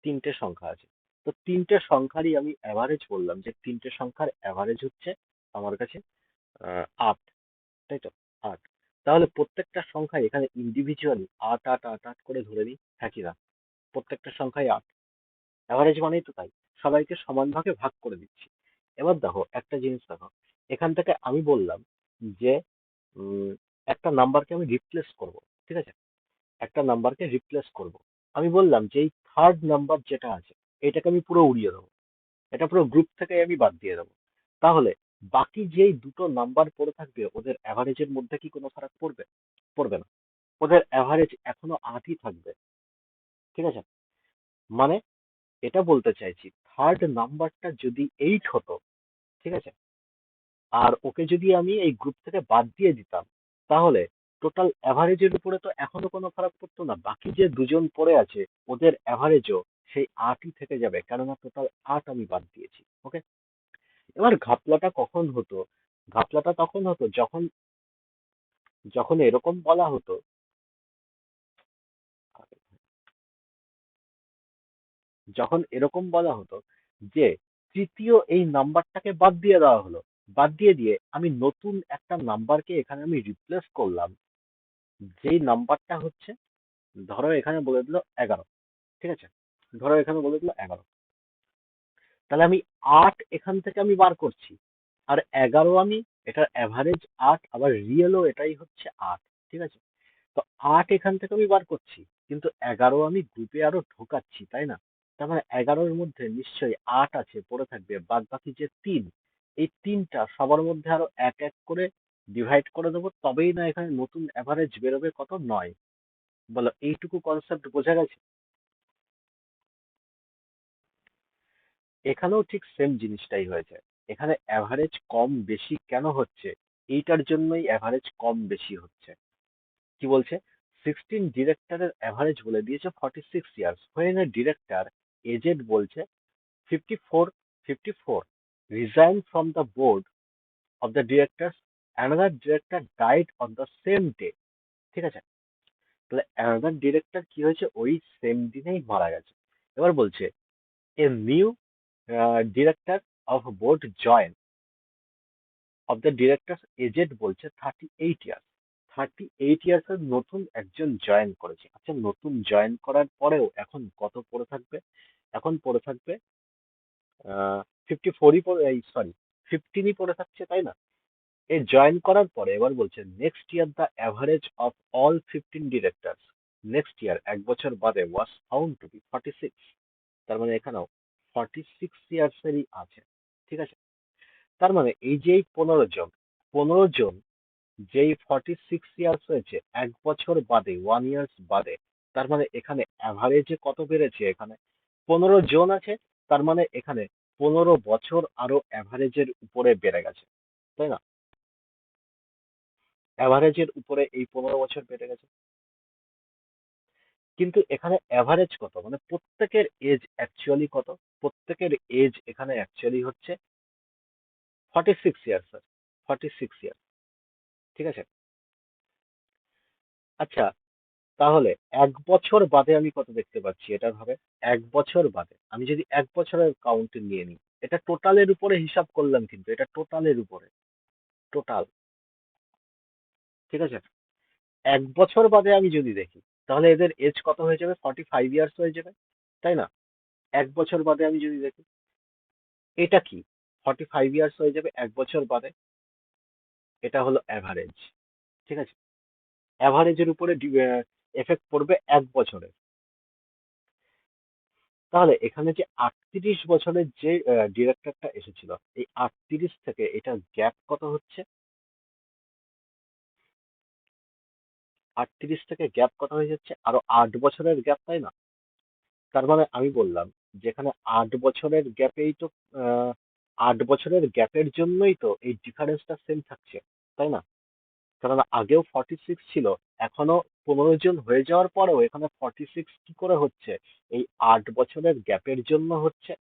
3টে সংখ্যা আছে, তো 3টে সংখ্যারই আমি অ্যাভারেজ বললাম যে 3টে সংখ্যার অ্যাভারেজ হচ্ছে আমার কাছে 8, তাই তো? 8। তাহলে প্রত্যেকটা সংখ্যা এখানে ইন্ডিভিজুয়ালি 8 8 8 8 করে ধরে নিই, হ্যাঁ কি না? প্রত্যেকটা সংখ্যাই 8, অ্যাভারেজ মানেই তো তাই, সবাইকে সমান ভাগে ভাগ করে দিচ্ছি। এবার দেখো একটা জিনিস দেখো, এখান থেকে আমি বললাম যে উম, একটা নাম্বারকে আমি রিপ্লেস করব, ঠিক আছে, একটা নাম্বারকে রিপ্লেস করব। আমি বললাম যে এই থার্ড নাম্বার যেটা আছে এটাকে আমি পুরো উড়িয়ে দেবো, এটা পুরো গ্রুপ থেকে আমি বাদ দিয়ে দেবো। তাহলে বাকি যেই দুটো নাম্বার পড়ে থাকবে ওদের অ্যাভারেজের মধ্যে কি কোনো ফারাক পড়বে? পড়বে না, ওদের অ্যাভারেজ এখনো 8ই থাকবে, ঠিক আছে। মানে এটা বলতে চাইছি, থার্ড নাম্বারটা যদি 8 হতো, ঠিক আছে, আর ওকে যদি আমি এই গ্রুপ থেকে বাদ দিয়ে দিতাম, তাহলে টোটাল অ্যাভারেজের উপরে তো এখনো কোনো ফারাক পড়তো না, বাকি যে দুজন পড়ে আছে ওদের অ্যাভারেজও সেই 8ই থেকে যাবে, কেননা টোটাল 8 আমি বাদ দিয়েছি, ওকে। এবার ঘাপলাটা কখন হতো? ঘাপলাটা তখন হতো যখন যখন এরকম বলা হতো, যখন এরকম বলা হতো যে তৃতীয় এই নাম্বারটাকে বাদ দিয়ে দেওয়া হলো, বাদ দিয়ে দিয়ে আমি নতুন একটা নাম্বারকে এখানে আমি রিপ্লেস করলাম, যেই নাম্বারটা হচ্ছে, ধরো এখানে বলে দিল 11, ঠিক আছে, ধরো এখানে বলে দিল 11, তাহলে আমি 8 এখান থেকে আমি বার করছি, আর 11 আমি, এটার অ্যাভারেজ 8, আবার রিয়েলও এটাই হচ্ছে 8, ঠিক আছে। তো 8 এখান থেকে আমি বার করছি, কিন্তু 11 আমি গ্রুপে আরো ঢোকাচ্ছি, তাই না? তার মানে 11-র মধ্যে নিশ্চয়ই 8 আছে পড়ে থাকবে, বাদ বাকি যে 3, এই 3টা সবার মধ্যে আরো এক এক করে ডিভাইড করে দেবো, তবেই না এখানে নতুন অ্যাভারেজ বেরোবে কত? 9। বলো এইটুকু কনসেপ্ট বোঝা গেছে? এখানেও ঠিক সেম জিনিসটাই হয়েছে। এখানে অ্যাভারেজ কম বেশি কেন হচ্ছে? এইটার জন্যই অ্যাভারেজ কম বেশি হচ্ছে। কি বলছে? 16 ডিরেক্টরের অ্যাভারেজ বলে দিয়েছে 46 years, when a director aged বলছে 54, 54 resign from the board of the directors, another director died on the same day, ঠিক আছে। তাহলে another director কি হয়েছে, ওই সেম দিনেই মারা গেছে। এবার বলছে a new director of board join of the directors aged বলছে 38 ইয়ার্স, 38 ইয়ার্স এর নতুন একজন জয়েন করেছে। আচ্ছা, নতুন জয়েন করার পরেও এখন কত পড়ে থাকবে? এখন পড়ে থাকবে 54ই পড়ে, এই সরি 15ই পড়ে থাকছে, তাই না? এই জয়েন করার পরে এবার বলছে next year the average of all 15 directors, next year 1 বছর বাদে ওয়াজ ফাউন্ড টু বি 46। তার মানে এখানেও 46 ইয়ার্স এরই আছে, ঠিক আছে। তার মানে এই যে এই 15 জন, 15 জন যেই 46 ইয়ার্স হয়েছে 1 বছর বাদে, 1 ইয়ার্স বাদে, তার মানে এখানে অ্যাভারেজে কত বেড়েছে? এখানে 15 জন আছে, তার মানে এখানে 15 বছর আরো অ্যাভারেজের উপরে বেড়ে গেছে, তাই না? অ্যাভারেজের উপরে এই 15 বছর বেড়ে গেছে, কিন্তু এখানে অ্যাভারেজ কত, মানে প্রত্যেকের এজ অ্যাকচুয়ালি কত? প্রত্যেকের এজ এখানে অ্যাকচুয়ালি হচ্ছে 46 ইয়ার্স, স্যার, 46 ইয়ার্স, ঠিক আছে। আচ্ছা, তাহলে 1 বছর বাদে আমি কত দেখতে পাচ্ছি, এটা ভাবে 1 বছর বাদে আমি যদি 1 বছরের কাউন্ট নিয়ে নিই, এটা টোটালের উপরে হিসাব করলাম, কিন্তু এটা টোটালের উপরে, টোটাল। ঠিক আছে, 1 বছর বাদে আমি যদি দেখি, তাহলে এদের এজ কত হয়ে যাবে? 45 ইয়ার্স হয়ে যাবে, তাই না? 1 বছর বাদে আমি যদি দেখি, এটা কি? 45 ইয়ার্স হয়ে যাবে 1 বছর বাদে। এটা হলো অ্যাভারেজ। ঠিক আছে, অ্যাভারেজের উপরে এফেক্ট পড়বে 1 বছরে। তাহলে এখানে যে 38 বছরের যে ডিরেক্টরটা এসেছিল, এই 38 থেকে এটা গ্যাপ কত হচ্ছে? 38 থেকে গ্যাপ কত হয়ে যাচ্ছে? আরো 8 বছরের গ্যাপ, তাই না? তার মানে আমি বললাম, যেখানে 8 বছরের গ্যাপেই তো, আহ 8 বছরের গ্যাপের জন্যই তো এই ডিফারেন্সটা সেম থাকছে, তাই না? কারণ আগেও 46 ছিল, এখনো 15 জন হয়ে যাওয়ার পরেও এখানে 46 কি করে হচ্ছে? এই 8 বছরের গ্যাপের জন্য হচ্ছে।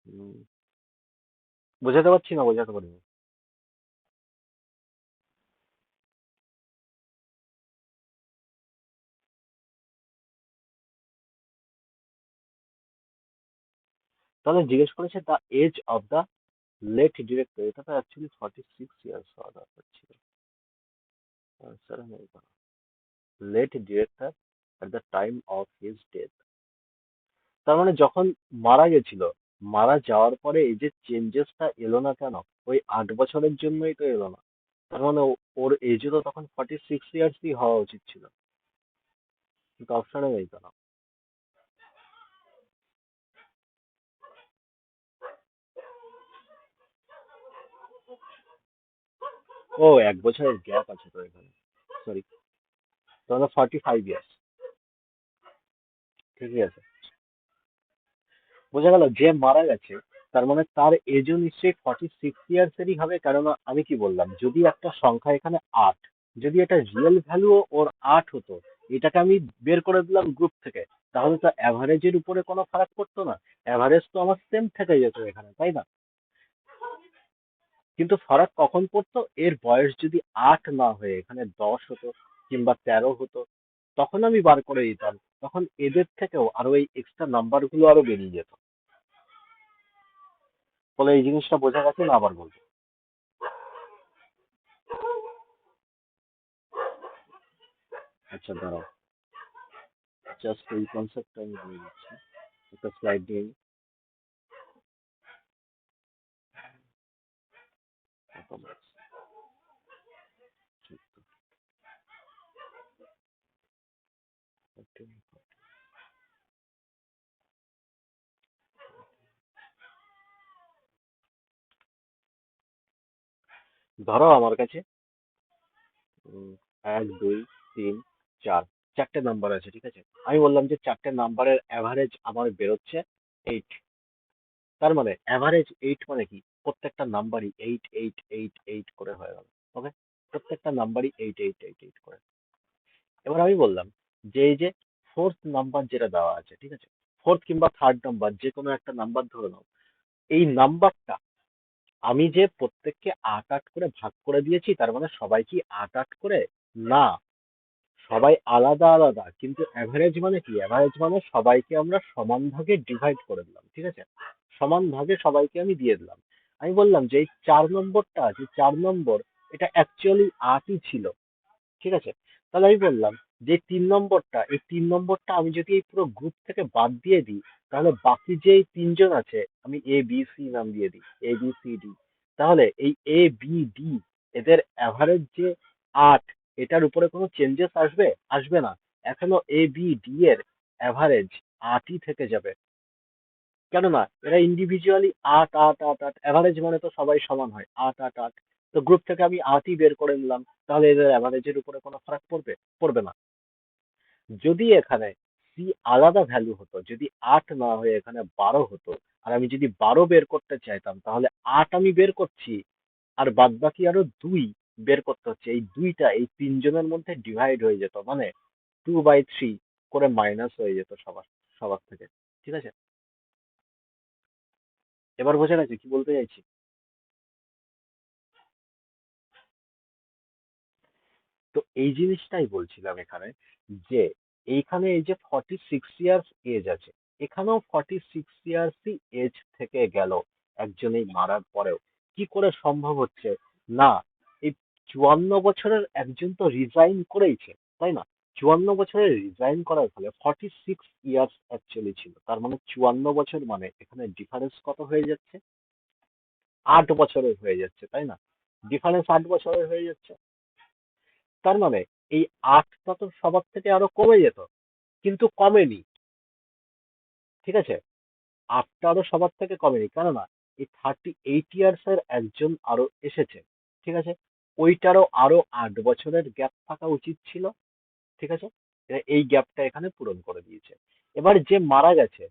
উম, বোঝাতে পারছি না, বোঝাতে পারিনি? তাহলে জিজ্ঞেস করেছে the age of the late director, এটা তো অ্যাকচুয়ালি 46 ইয়ার্স হওয়া দরকার ছিল। আনসার নেই, late director at the time of his death. তার মানে যখন মারা গেছিল, মারা যাওয়ার পরে এই যে চেঞ্জেসটা এলো না কেন? ওই 8 বছরের জন্যই তো এলো না। তার মানে ওর এজও তো তখন 46 ইয়ার্সই হওয়া উচিত ছিল, কিন্তু অপশনে নেই কেন? ও, 1 বছরের গ্যাপ আছে তো এখানে, সরি। তাহলে 45 ইয়ার্স। ঠিকই আছে, বোঝা গেল যে মারা গেছে, তার মানে তার এজও নিশ্চয়ই 46 ইয়ার্সেরই হবে। কেননা আমি কি বললাম, যদি একটা সংখ্যা এখানে 8, যদি এটা রিয়েল ভ্যালু ওর 8 হতো, এটাকে আমি বের করে দিলাম গ্রুপ থেকে, তাহলে তো অ্যাভারেজের উপরে কোনো ফারাক পড়তো না। অ্যাভারেজ তো আমার সেম থেকে যেত এখানে, তাই না? কিন্তু ফারাক কখন পড়তো? এর বয়স যদি 8 না হয়ে এখানে 10 হতো কিংবা 13 হতো, তখন আমি বার করে দিতাম। তখন এদের থেকেও আরো এই এক্সট্রা নাম্বার গুলো আরো বেরিয়ে যেত। ফলে এই জিনিসটা বোঝা গেছে না, আবার বলবো? আচ্ছা দাঁড়াও, জাস্ট এই কনসেপ্টটা আমি বলে দিচ্ছি। একটা স্লাইড দিয়ে নিই। ধরো আমার কাছে উম, 1 2 3 4, চারটে নাম্বার আছে, ঠিক আছে? আমি বললাম যে চারটে নাম্বারের অ্যাভারেজ আমার বেরোচ্ছে 8। তার মানে অ্যাভারেজ 8 মানে কি? প্রত্যেকটা নাম্বারই 8 8 8 8 করে হয়ে গেল। ওকে, প্রত্যেকটা নাম্বারই 8 8 8 8 করে। এবার আমি বললাম যে এই যে ফোর্থ নাম্বার যেটা দেওয়া আছে, ঠিক আছে, ফোর্থ কিংবা থার্ড নাম্বার যে কোনো একটা নাম্বার ধরে নাও, এই নাম্বারটা আমি যে প্রত্যেককে 8 8 করে ভাগ করে দিয়েছি, তার মানে সবাই কি 8 8 করে? না, সবাই আলাদা আলাদা, কিন্তু অ্যাভারেজ মানে কি? অ্যাভারেজ মানে সবাইকে আমরা সমান ভাগে ডিভাইড করে দিলাম, ঠিক আছে? সমান ভাগে সবাইকে আমি দিয়ে দিলাম। আমি বললাম যে এই 4 নম্বরটা আছে, 4 নম্বর, এটা অ্যাকচুয়ালি 8ই ছিল, ঠিক আছে? তাহলে আমি বললাম যে 3 নম্বরটা, এই 3 নম্বরটা আমি যদি এই পুরো গ্রুপ থেকে বাদ দিয়ে দিই, তাহলে বাকি যে এই 3 জন আছে, আমি এ বি সি নাম দিয়ে দিই, এ বি সি ডি। তাহলে এই এ বি ডি, এদের অ্যাভারেজ যে 8, এটার উপরে কোনো চেঞ্জেস আসবে? আসবে না। এখনো এ বি ডি এর অ্যাভারেজ 8ই থেকে যাবে। কেননা এরা ইন্ডিভিজুয়ালি 8 8 8 8, অ্যাভারেজ মানে তো সবাই সমান হয়, 8 8 8। তো গ্রুপ থেকে আমি 8ই বের করে নিলাম, তাহলে এদের অ্যাভারেজের উপরে কোনো ফারাক পড়বে? পড়বে না। যদি এখানে সি আলাদা ভ্যালু হতো, যদি 8 না হয়ে এখানে 12 হতো, আর আমি যদি 12 বের করতে চাইতাম, তাহলে 8 আমি বের করছি, আর বাদ বাকি আরো 2 বের করতে হচ্ছে। এই দুইটা এই 3 জনের মধ্যে ডিভাইড হয়ে যেত, মানে 2/3 করে মাইনাস হয়ে যেত সবার, সবার থেকে। ঠিক আছে, এবার বোঝা গেছে কি বলতে চাইছি? তো এই জিনিসটাই বলছিলাম এখানে, যে এইখানে এই যে 46 ইয়ার্স এজ আছে, এখানেও 46 ইয়ার্সই এজ থেকে গেল একজনেই মারার পরেও। কি করে সম্ভব হচ্ছে? না, এই 54 বছরের একজন তো রিজাইন করেইছে, তাই না? 54 বছরের রিজাইন করার ফলে 46 ইয়ার্স অ্যাকচুয়ালি ছিল, তার মানে 54 বছর, মানে এখানে ডিফারেন্স কত হয়ে যাচ্ছে? 8 বছরের হয়ে যাচ্ছে, তাই না? ডিফারেন্স 8 বছরের হয়ে যাচ্ছে। তার মানে এই 8টা তো সবার থেকে আরো কমে যেত, কিন্তু কমেনি। ঠিক আছে, 8টা আরো সবার থেকে কমেনি, কেননা এই 38 ইয়ার্স এর একজন আরো এসেছে। ঠিক আছে, ওইটারও আরো 8 বছরের গ্যাপ থাকা উচিত ছিল। ঠিক আছে, এই গ্যাপটা এখানে পূরণ করে দিয়েছে। এবার যে মারা গেছে,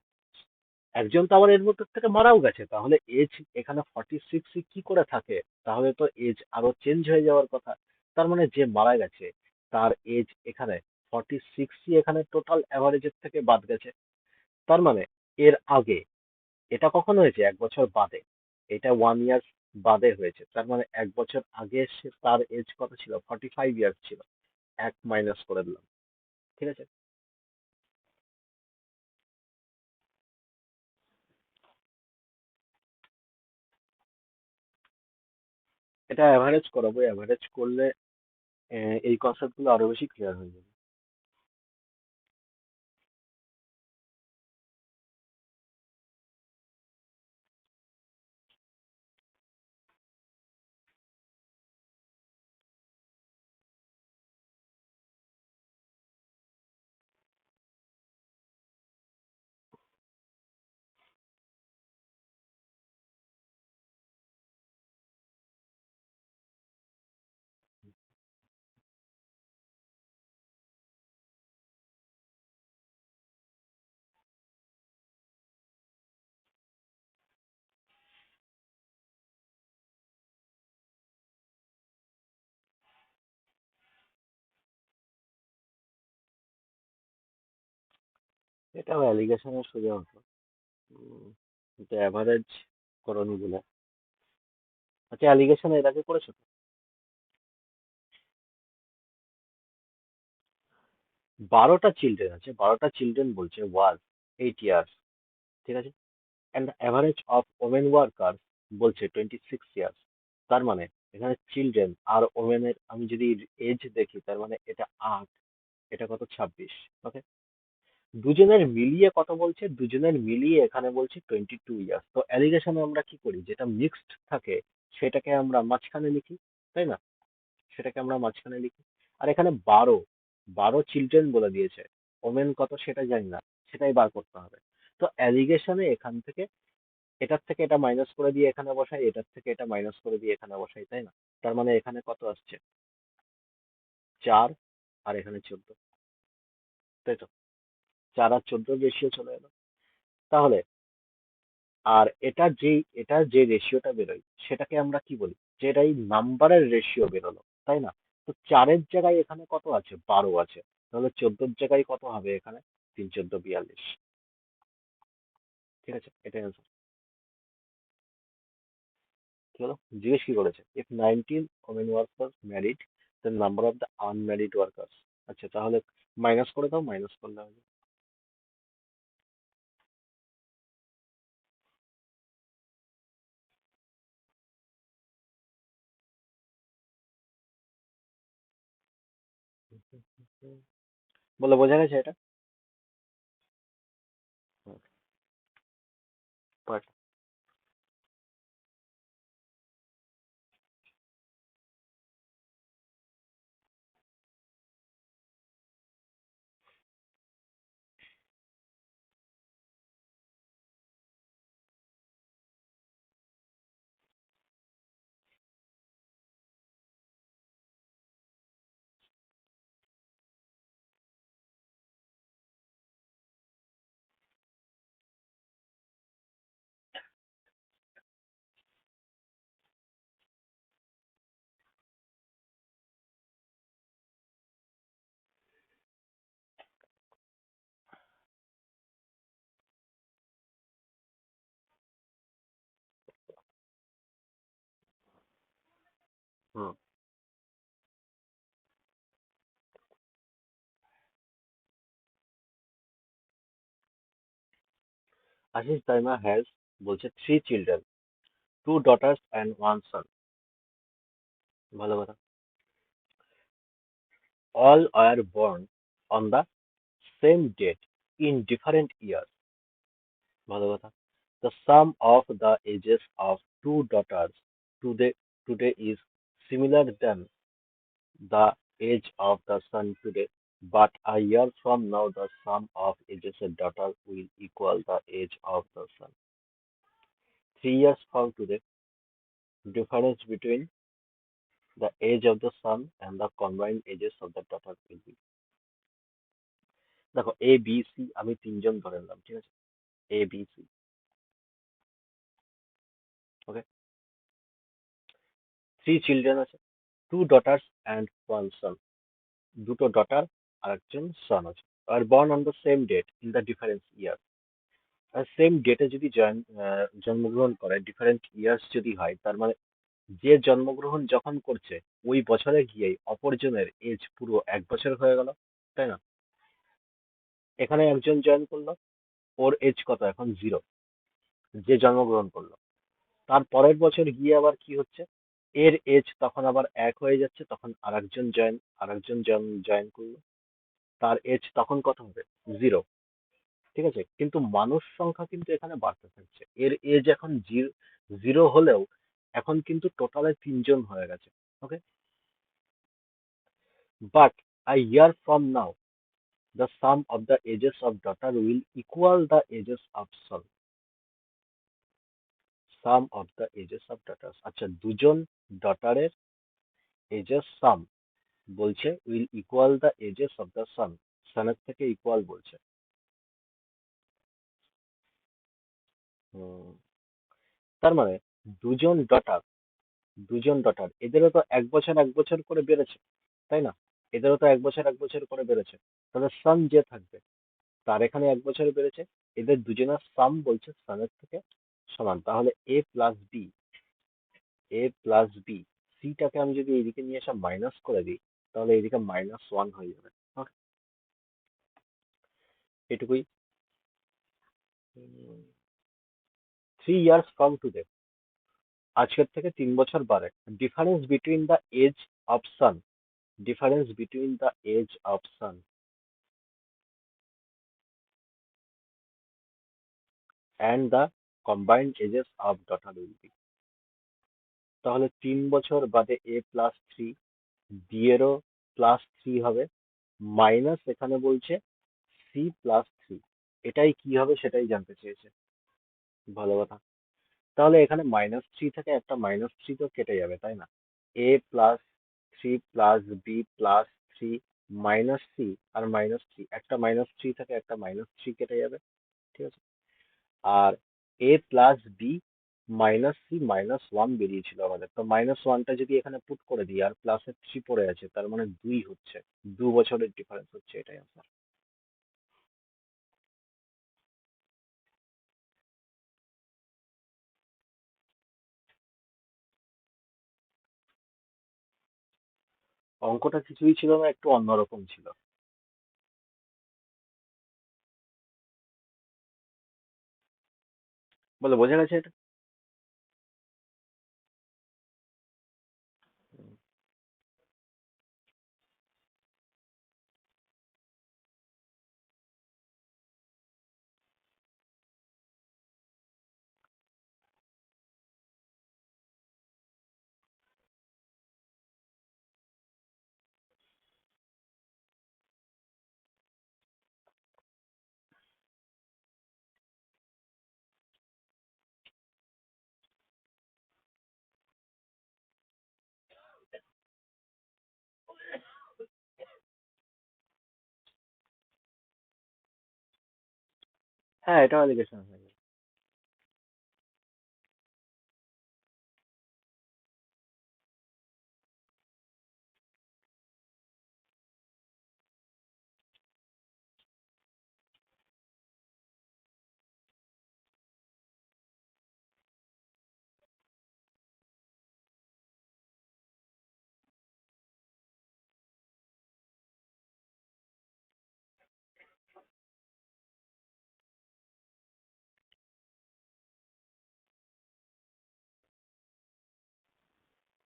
একজন তো আবার এর মধ্যে থেকে মারাও গেছে, তাহলে এজ এখানে 46 কি করে থাকে? তাহলে তো এজ আরো চেঞ্জ হয়ে যাওয়ার কথা। তার মানে যে মারা গেছে তার এজ এখানে 46ই এখানে টোটাল অ্যাভারেজের থেকে বাদ গেছে। তার মানে এর আগে এটা কখন হয়েছে? 1 বছর বাদে। এটা 1 ইয়ার বাদে হয়েছে, তার মানে 1 বছর আগে তার এজ কত ছিল? 45 ইয়ার্স ছিল। এক মাইনাস করে দিলাম। ঠিক আছে, এটা অ্যাভারেজ করাবো, অ্যাভারেজ করলে এই কনসেপ্ট গুলো আরো বেশি ক্লিয়ার হয়ে যাবে। এটাও অ্যালিগেশনের সোজা হতো। উম, কিন্তু অ্যাভারেজ করনি বলে। আচ্ছা, অ্যালিগেশন এর আগে করেছো তো? 12টা চিলড্রেন আছে, 12টা চিলড্রেন বলছে ওয়াজ 8 ইয়ার্স। ঠিক আছে, and average of women worker বলছে 26 ইয়ার্স। তার মানে এখানে চিলড্রেন আর ওমেনের আমি যদি এজ দেখি, তার মানে এটা 8, এটা কত? 26। ওকে, দুজনের মিলিয়ে কত বলছে? দুজনের মিলিয়ে এখানে বলছে 22 ইয়ার্স। তো অ্যালিগেশনে আমরা কি করি? যেটা মিক্সড থাকে সেটাকে আমরা মাঝখানে লিখি, তাই না? সেটাকে আমরা মাঝখানে লিখি। আর এখানে 12, 12 চিলড্রেন বলে দিয়েছে, ওমেন কত সেটা জানি না, সেটাই বার করতে হবে। তো অ্যালিগেশনে এখান থেকে এটার থেকে এটা মাইনাস করে দিয়ে এখানে বসাই, এটার থেকে এটা মাইনাস করে দিয়ে এখানে বসাই, তাই না? তার মানে এখানে কত আসছে? 4, আর এখানে 14, তাই তো? 4 আর 14 রেশিও চলে এলো। তাহলে আর এটা যে রেশিওটা বেরোয় সেটাকে আমরা কি বলি? যে এটাই নাম্বারের রেশিও বেরোলো, তাই না? তো 4-এর জায়গায় এখানে কত আছে? 12 আছে। তাহলে 14-র জায়গায় কত হবে এখানে? 3 14 42। ঠিক আছে, এটাই answer। কি হলো? জিজ্ঞেস কি করেছে? If 19 women workers married, the number of the unmarried workers। আচ্ছা, তাহলে মাইনাস করে দাও, মাইনাস করলে হবে। বলে বোঝা গেছে এটা? But হুম, আশিস দাইমা হ্যাজ বলছে 3 চিলড্রেন, 2 ডটার্স অ্যান্ড 1 সন। ভালো কথা। All are born on the same date in different years. ভালো কথা। The sum of the ages of 2 daughters today today is similar than the age of the sun today, but a year from now the sum of ages of daughter will equal the age of the sun. 3 years from today, difference between the age of the sun and the combined ages of the daughter will be. দেখো A B C আমি তিনজন ধরে নিলাম, ঠিক আছে? A B C, okay. 3 children আছে, 2 daughters and 1 সন। দুটো daughter আর একজন সন আছে। Are born on the same date in the difference year. Same ডেটে যদি জন্মগ্রহণ করে, ডিফারেন্ট ইয়ার্স যদি হয়, তার মানে যে জন্মগ্রহণ যখন করছে ওই বছরে গিয়েই অপরজনের এজ পুরো 1 বছর হয়ে গেল, তাই না? এখানে একজন জয়েন করলো, ওর এজ কত এখন? 0, যে জন্মগ্রহণ করলো। তার পরের বছর গিয়ে আবার কি হচ্ছে, এর এজ তখন আবার 1 হয়ে যাচ্ছে, তখন আরেকজন জয়েন করলো, তার এজ তখন কত হবে? 0। ঠিক আছে, কিন্তু মানুষ সংখ্যা কিন্তু এখানে বাড়তে থাকছে। এর এজ এখন 0 হলেও এখন কিন্তু টোটালে 3 জন হয়ে গেছে। ওকে, but a year from now the sum of the ages of daughter will equal the ages of son. Sum of the ages of daughters, আচ্ছা, দুজন ডটারের এজেস সাম বলছে will equal the ages of the son. সানের থেকে equal বলছে। হুম, তার মানে দুজন daughter দুজন ডটার এদেরও তো 1 বছর 1 বছর করে বেড়েছে, তাই না? এদেরও তো 1 বছর 1 বছর করে বেড়েছে। তাহলে সান যে থাকবে তার এখানে 1 বছর বেড়েছে। এদের দুজনের সাম বলছে সানের থেকে সমান। তাহলে এ প্লাস বি সিটাকে আমি যদি এইদিকে নিয়ে এসে মাইনাস করে দিই, তাহলে এইদিকে -1 হয়ে যাবে। Okay, এটুকুই। 3 ইয়ার্স ফ্রম টুডে, আজকের থেকে 3 বছর বাদে, difference between the age of son difference between the age of son and the combined ages of daughter will be. তাহলে 3 বছর বাদে a+3, বি এরও +3 হবে, মাইনাস এখানে বলছে c+3। এটাই কি হবে সেটাই জানতে চেয়েছে। ভালো কথা। তাহলে এখানে -3 থেকে একটা -3 তো কেটে যাবে, তাই না? a+3 + b+3 -c আর -3, একটা -3 থেকে একটা -3 কেটে যাবে, ঠিক আছে? আর a+b - c - 1 বেরিয়েছিল আমাদের, তো -1টা যদি এখানে পুট করে দিই আর প্লাসের 3 পড়ে আছে, তার মানে 2 হচ্ছে। 2 বছরের ডিফারেন্স হচ্ছে, এটাই আনসার। অঙ্কটা কিছুই ছিল না, একটু অন্যরকম ছিল। বলে বোঝা গেছে এটা? হ্যাঁ, এটাও অ্যালিগেশন হয়ে গেছে।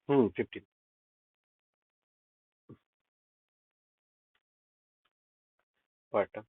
হুম, 15 পরেরটা।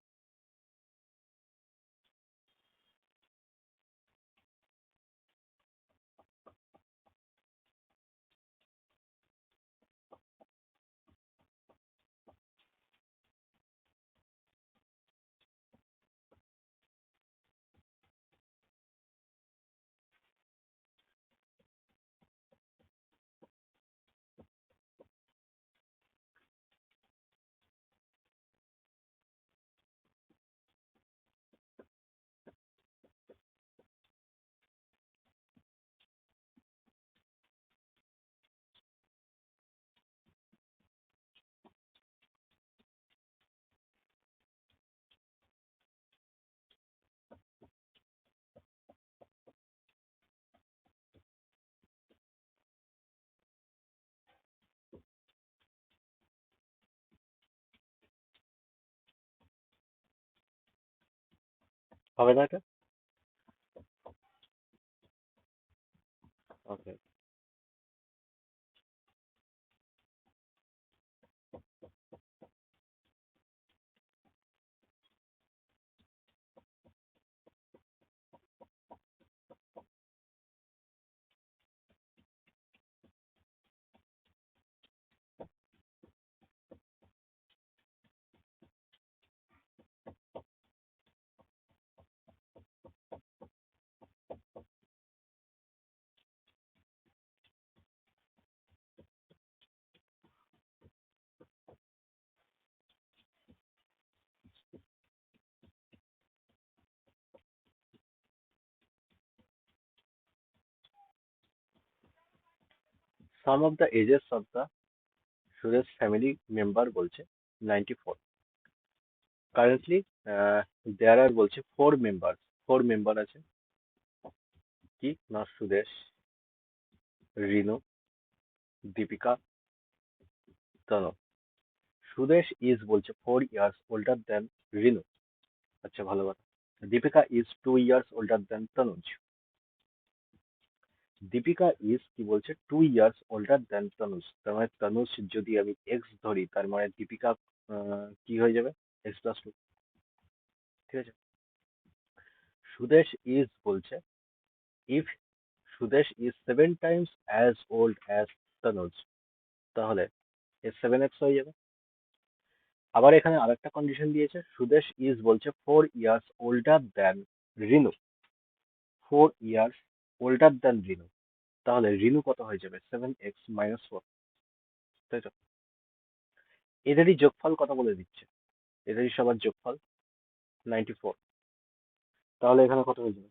হবে না এটা? Okay. Sum of the ages of the Suresh family member বলছে 94। কারেন্টলি দেয়ার আর বলছে ফোর মেম্বার। ফোর মেম্বার আছে। কি না? সুদেশ, রিনু, দীপিকা, তনু। সুদেশ ইজ বলছে 4 ইয়ার্স ওল্ডার দেন রিনু। আচ্ছা, ভালো কথা। Deepika is 2 years older than Tanuj. Deepika is কি বলছে 2 ইয়ার্স ওল্ডার দেন তনুজ। তার মানে তনুজ যদি আমি এক্স ধরি, তার মানে দীপিকা কি হয়ে যাবে? X+2। ঠিক আছে। সুদেশ ইজ বলছে if Sudesh is 7 Times as old as Tanuj, তাহলে এর 7x হয়ে যাবে। আবার এখানে আরেকটা কন্ডিশন দিয়েছে, সুদেশ ইজ বলছে 4 years older than Rinu. 4 years older than Rinu, তাহলে রিনু কত হয়ে যাবে? 7x - 4। তাই তো? এদেরই যোগফল কত বলে দিচ্ছে, এদেরই সবার যোগফল 94। তাহলে এখানে কত হয়ে যাবে?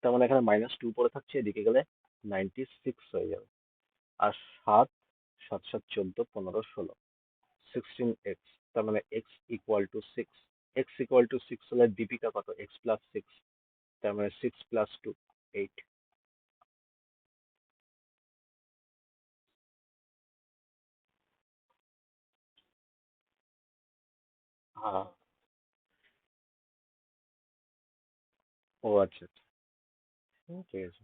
তার মানে এখানে -2 পড়ে থাকছে, এদিকে গেলে 96 হয়ে যাবে। আর 7, 7 7 14, 15 16, 16x। তার মানে x=6। x=6 হলে দীপিকা কত? x+6। তার মানে 6 + 2 8। হ্যাঁ। ও আচ্ছা আচ্ছা। ঠিক আছে।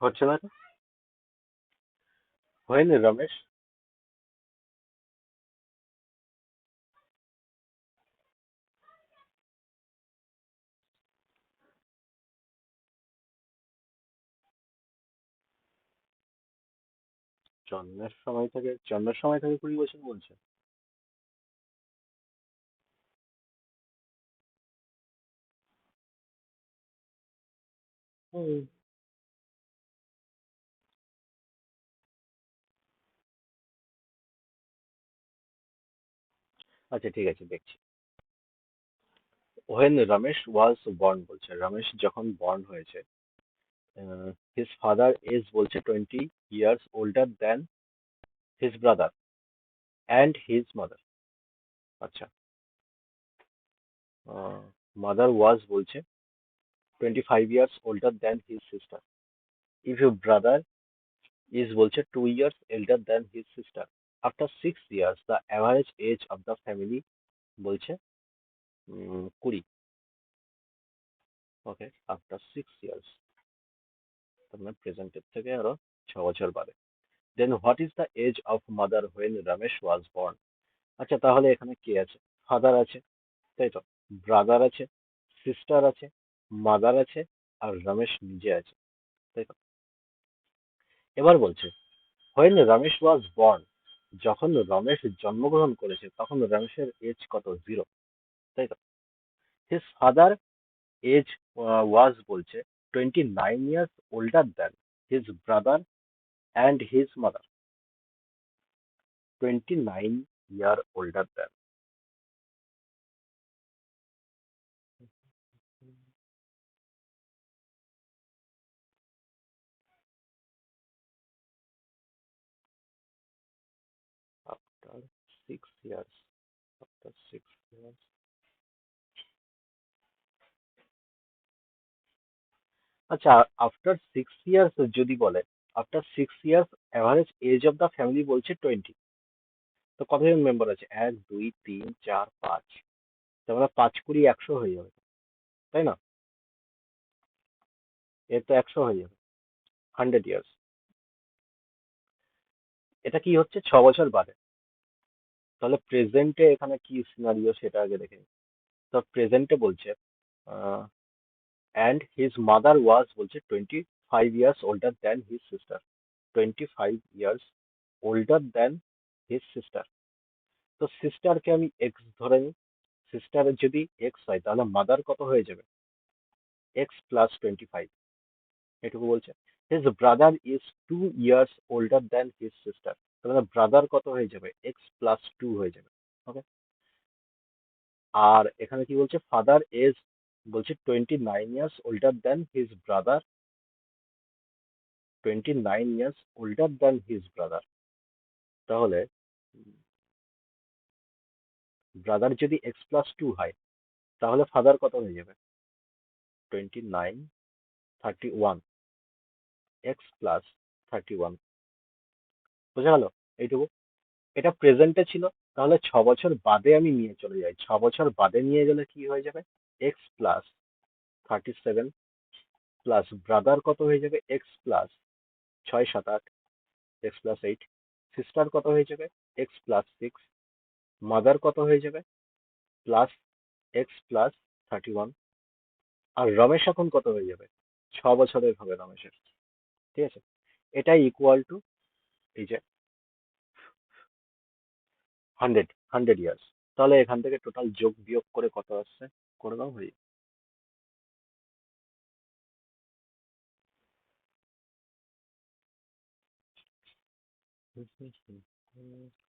হচ্ছে না? হয়নি রমেশ? জন্মের সময় থেকে 20 বছর বলছে? হুম। আচ্ছা ঠিক আছে, দেখছি। When Ramesh was born বলছে, রমেশ যখন বর্ন হয়েছে, his father is বলছে 20 years older than his brother and his mother. আচ্ছা, mother was বলছে 25 years older than his sister. If your brother is বলছে 2 years elder than his sister. After 6 years, the average age of the family বলছে 20. ওকে, after 6 years, তার মানে প্রেজেন্টের থেকে আরো 6 বছর বাদে। Then what is the age of mother when Ramesh was born? আচ্ছা, তাহলে এখানে কে আছে? ফাদার আছে, তাই তো, ব্রাদার আছে, সিস্টার আছে, মাদার আছে, আর রমেশ নিজে আছে, তাই তো। এবার বলছে হোয়েন রমেশ ওয়াজ বর্ন, যখন রমেশ জন্মগ্রহণ করেছে তখন রমেশের এজ কত? 0, তাই তো। হিজ ফাদার এজ ওয়াজ বলছে 29 years older than his brother and his mother. 29 year older than. After 6 years. After 6 years. আচ্ছা, আফটার 6 ইয়ার্স যদি বলে, after 6 years average age of the family বলছে 20, তো কতজন মেম্বার আছে? 1 2 3 4 5, তার মানে 5 20 100 হয়ে যাবে, তাই না? এর তো 100 হয়ে যাবে, 100 ইয়ার্স। এটা কি হচ্ছে? 6 বছর বাদে। তাহলে প্রেজেন্টে এখানে কি সিনারিও সেটা আগে দেখে নিই। তো প্রেজেন্টে বলছে and his mother was বলছে 25 years older than his sister. 25 years older than his sister. তো সিস্টারকে আমি এক্স ধরে নিই। সিস্টারের যদি এক্স হয় তাহলে মাদার কত হয়ে যাবে? x + 25, এটুকু বলছে। His brother is 2 years older than his sister, তাহলে ব্রাদার কত হয়ে যাবে? x + 2 হয়ে যাবে। ওকে, আর এখানে কি বলছে? ফাদার ইজ বলছে 29 years older than his brother, 29 years older than his brother. তাহলে ব্রাদার যদি x + 2 হয় তাহলে ফাদার কত হয়ে যাবে? 29, 31, x + 31, বোঝা গেল এইটুকু? এটা প্রেজেন্টে ছিল, তাহলে 6 বছর বাদে আমি নিয়ে চলে যাই। 6 বছর বাদে নিয়ে গেলে কি হয়ে যাবে? x + 37 প্লাস ব্রাদার কত হয়ে যাবে? x + 6 7 8, x + 8, সিস্টার কত হয়ে যাবে? x + 6, মাদার কত হয়ে যাবে? প্লাস x + 31, আর রমেশ এখন কত হয়ে যাবে? 6 বছরের হবে রমেশের, ঠিক আছে। এটা ইকুয়াল টু এই যে 100 ইয়ার্স। তাহলে এখান থেকে টোটাল যোগ বিয়োগ করে কত আসছে? করে দাও ভাই।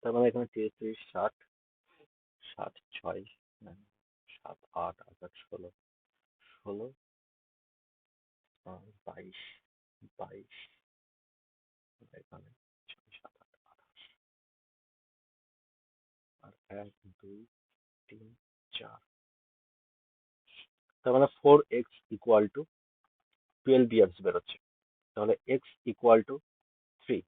তার মানে এখানে 33 30 60, 7 6 7 8 8 16, 16 22 22, এখানে 6 7 8 28, আর 1 2 3 4, তার মানে 4x = 12 ইয়ার্স বেরোচ্ছে। তাহলে x = 3।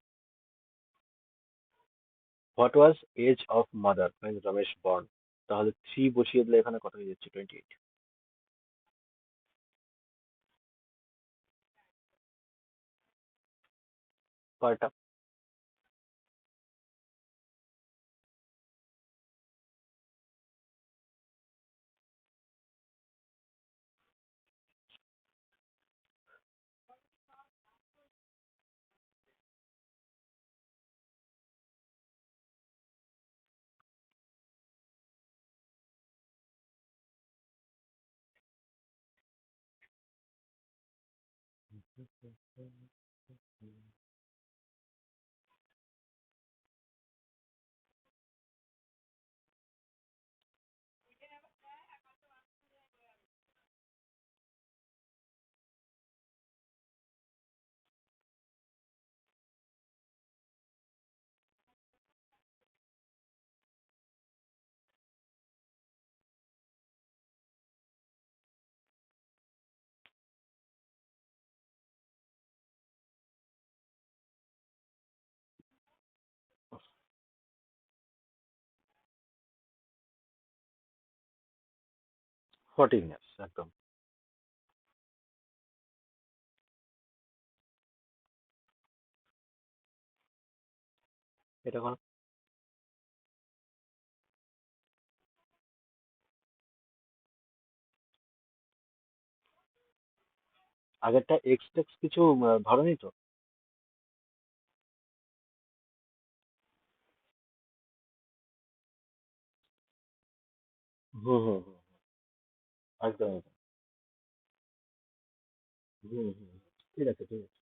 What was age of mother when Ramesh born? তাহলে 3 বসিয়ে দিলে এখানে কত হয়ে যাচ্ছে? 28। কয়টা? 14 ইয়ার্স একদম। এটা কোনো আগেরটা এক্স টেক্স কিছু ধরেনি তো? হুম হুম হুম, একদম একদম। হুম হুম, ঠিক আছে ঠিক আছে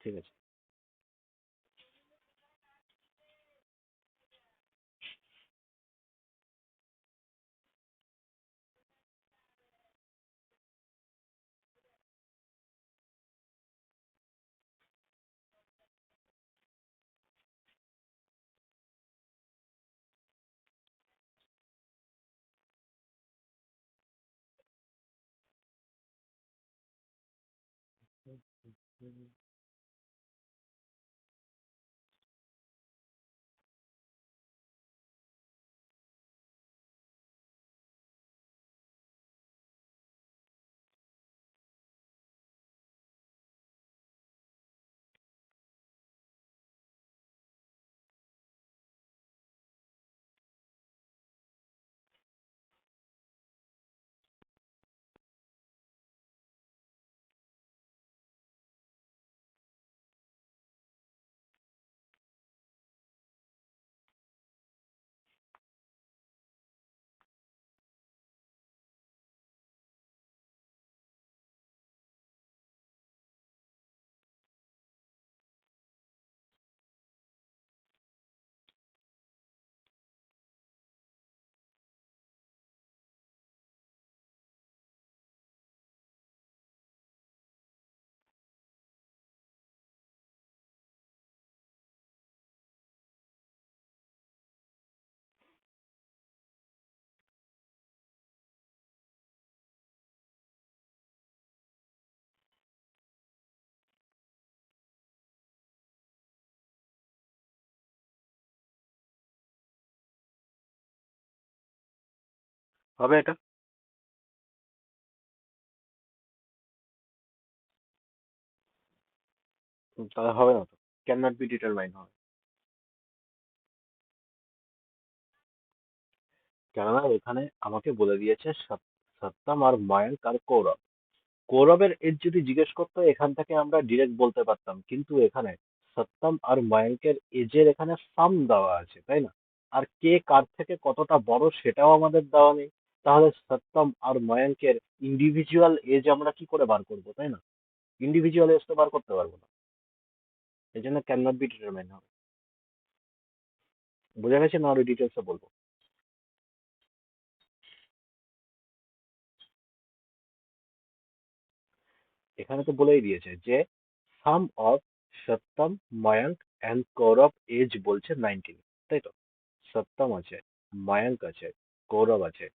ঠিক আছে। হবে এটা? তাহলে হবে না তো, ক্যান নট বি ডিটারমাইন হবে। কেননা এখানে আমাকে বলে দিয়েছে সত্যম আর মায়াঙ্ক আর কৌরব। কৌরবের এজ যদি জিজ্ঞেস করতো এখান থেকে আমরা ডিরেক্ট বলতে পারতাম, কিন্তু এখানে সত্যম আর মায়াঙ্কের এজের এখানে সাম দেওয়া আছে, তাই না? আর কে কার থেকে কতটা বড় সেটাও আমাদের দেওয়া নেই। তাহলে সত্যম আর মায়াঙ্কের ইন্ডিভিজুয়াল এজ আমরা কি করে বার করবো, তাই না? ইন্ডিভিজুয়াল এজ তো বার করতে পারবো না। এই জন্য ক্যান নট বি ডিটারমাইন হবে। বোঝা গেছে না? আরো ডিটেলসে বলবো? এখানে তো বলেই দিয়েছে যে sum of Satyam, Mayank and Kaurav age বলছে 19, তাই তো? সত্যম আছে, মায়াঙ্ক আছে, কৌরব আছে,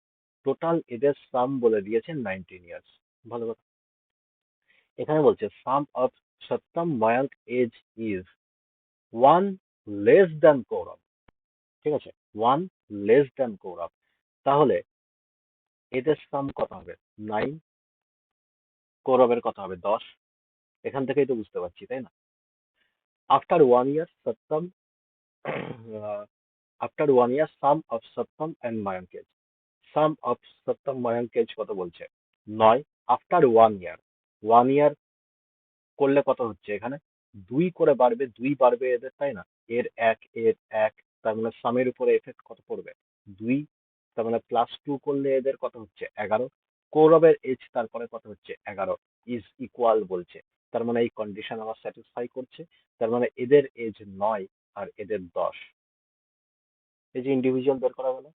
টোটাল এদের সাম বলে দিয়েছে 19 ইয়ার্স। ভালো কথা। এখানে বলছে sum of Satyam Mayank age is one less than Kaurav. ঠিক আছে, ওয়ান লেস দ্যান কৌরব। তাহলে এদের সাম কত হবে? 9। কৌরবের কত হবে? 10। এখান থেকেই তো বুঝতে পারছি, তাই না? After 1 year Satyam, after 1 year sum of Satyam and Mayank's, sum of Satyam Mayank's কত বলছে? 9। আফটার 1 ইয়ার, 1 ইয়ার করলে কত হচ্ছে এখানে? 2 করে বাড়বে, 2 বাড়বে এদের, তাই না? এর এক, তার মানে সামের উপরে এফেক্ট কত পড়বে? 2। তার মানে +2 করলে এদের কত হচ্ছে? 11। কৌরবের এজ তারপরে কত হচ্ছে? 11 ইজ ইকুয়াল বলছে। তার মানে এই কন্ডিশন আমার স্যাটিসফাই করছে। তার মানে এদের এজ 9 আর এদের 10। এই যে ইন্ডিভিজুয়াল বের করা হলো।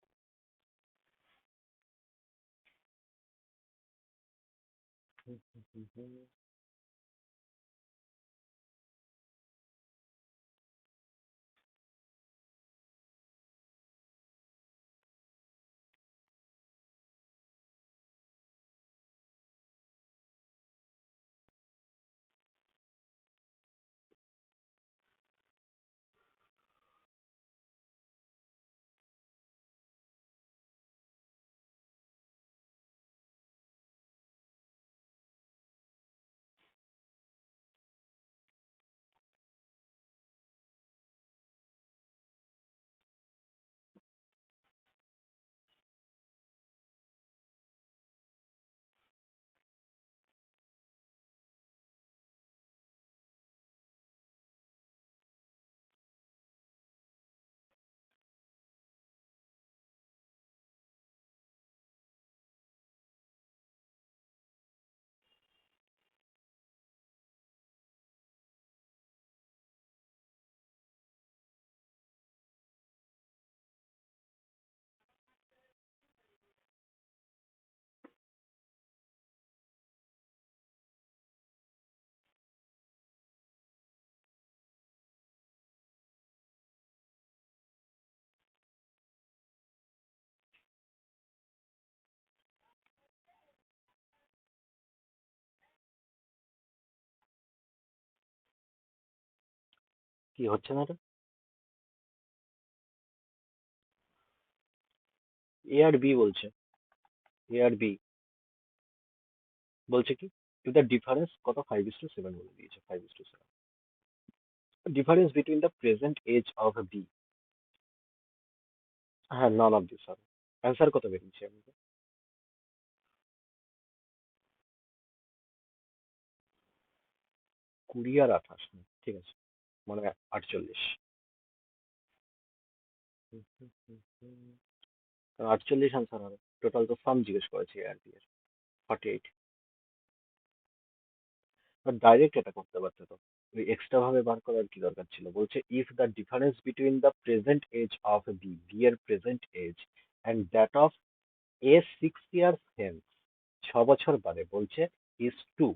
কি হচ্ছে না? এ আর বি বলছে, এ আর বি বলছে কি, টু দ্য ডিফারেন্স কত, 5:7 বলে দিয়েছে, 5:7 difference between the present age of B. হ্যাঁ, none of this are. Answer কত বেরিয়েছে আমাকে? 20 আর 28, ঠিক আছে, মানে 48। 48 অ্যান্সার হবে। টোটাল তো সাম জিজ্ঞেস করেছে এ আর বি এর, 48। বাট ডাইরেক্ট এটা করতে পারতে তো, ওই এক্সট্রা ভাবে বার করার কি দরকার ছিল? বলছে if the difference between the present age of B, B এর present age, and that of A 6 years hence, 6 বছর বাদে বলছে, ইজ 2।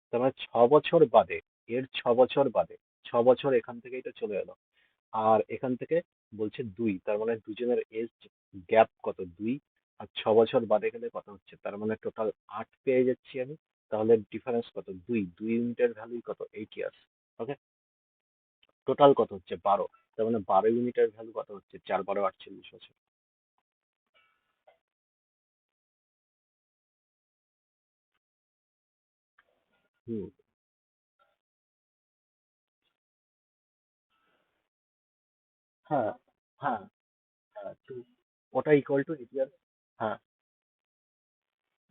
তার মানে 6 বছর বাদে, এর 6 বছর বাদে, 6 বছর এখান থেকেই তো চলে এলো। আর এখান থেকে বলছে 2, তার মানে দুজনের এজ গ্যাপ কত? 2। আর 6 বছর বাদে গেলে কত হচ্ছে? তার মানে টোটাল 8 পেয়ে যাচ্ছি আমি। তাহলে ডিফারেন্স কত? 2, 2 ইউনিটের ভ্যালু কত? 8 ইয়ার্স। ওকে, টোটাল কত হচ্ছে? 12। তার মানে 12 ইউনিটের ভ্যালু কত হচ্ছে? 4 × 12 = 48 বছর। হুম। হ্যাঁ, হ্যাঁ, হ্যাঁ, ঠিক। ওটা ইকুয়াল টু 8 ইয়ার্স। হ্যাঁ,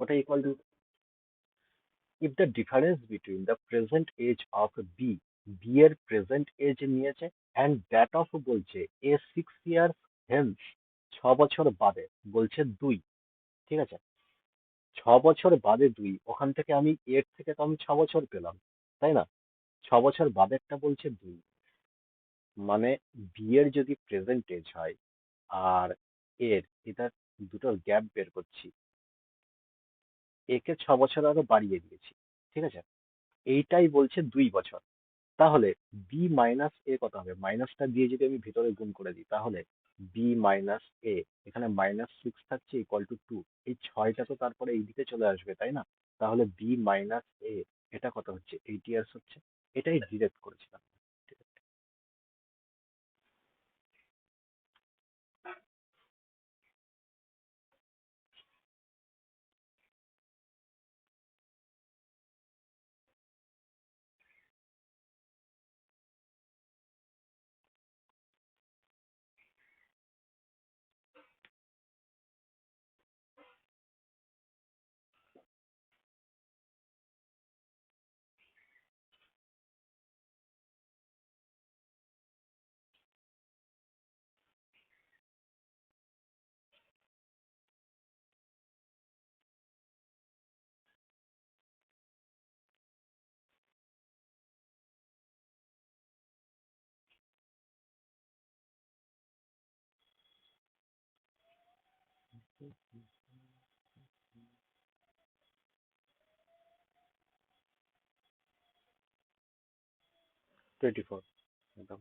ওটা equal to, if the difference between the present age of B, B এর present age নিয়েছে, and that of বলছে A 6 years hence, 6 বছর বাদে বলছে 2, ঠিক আছে? 6 বছর বাদে 2, ওখান থেকে আমি এর থেকে তো আমি 6 বছর পেলাম, তাই না? 6 বছর বাদেরটা বলছে 2, মানে বি এর যদি প্রেজেন্ট এজ হয় আর এর, এটা দুটোর গ্যাপ বের করছি, একে 6 বছর আরো বাড়িয়ে দিয়েছি, ঠিক আছে? এইটাই বলছে 2 বছর। তাহলে বি মাইনাস এ কত হবে? মাইনাসটা দিয়ে যদি আমি ভিতরে গুণ করে দিই, তাহলে বি মাইনাস এ, এখানে -6 থাকছে ইকুয়াল টু 2। এই 6টা তো তারপরে এই দিকে চলে আসবে, তাই না? তাহলে বি মাইনাস এ, এটা কত হচ্ছে? 8 ইয়ার্স হচ্ছে। এটাই ডিরেক্ট করেছিলাম। ঠিক আছে। 24 একদম।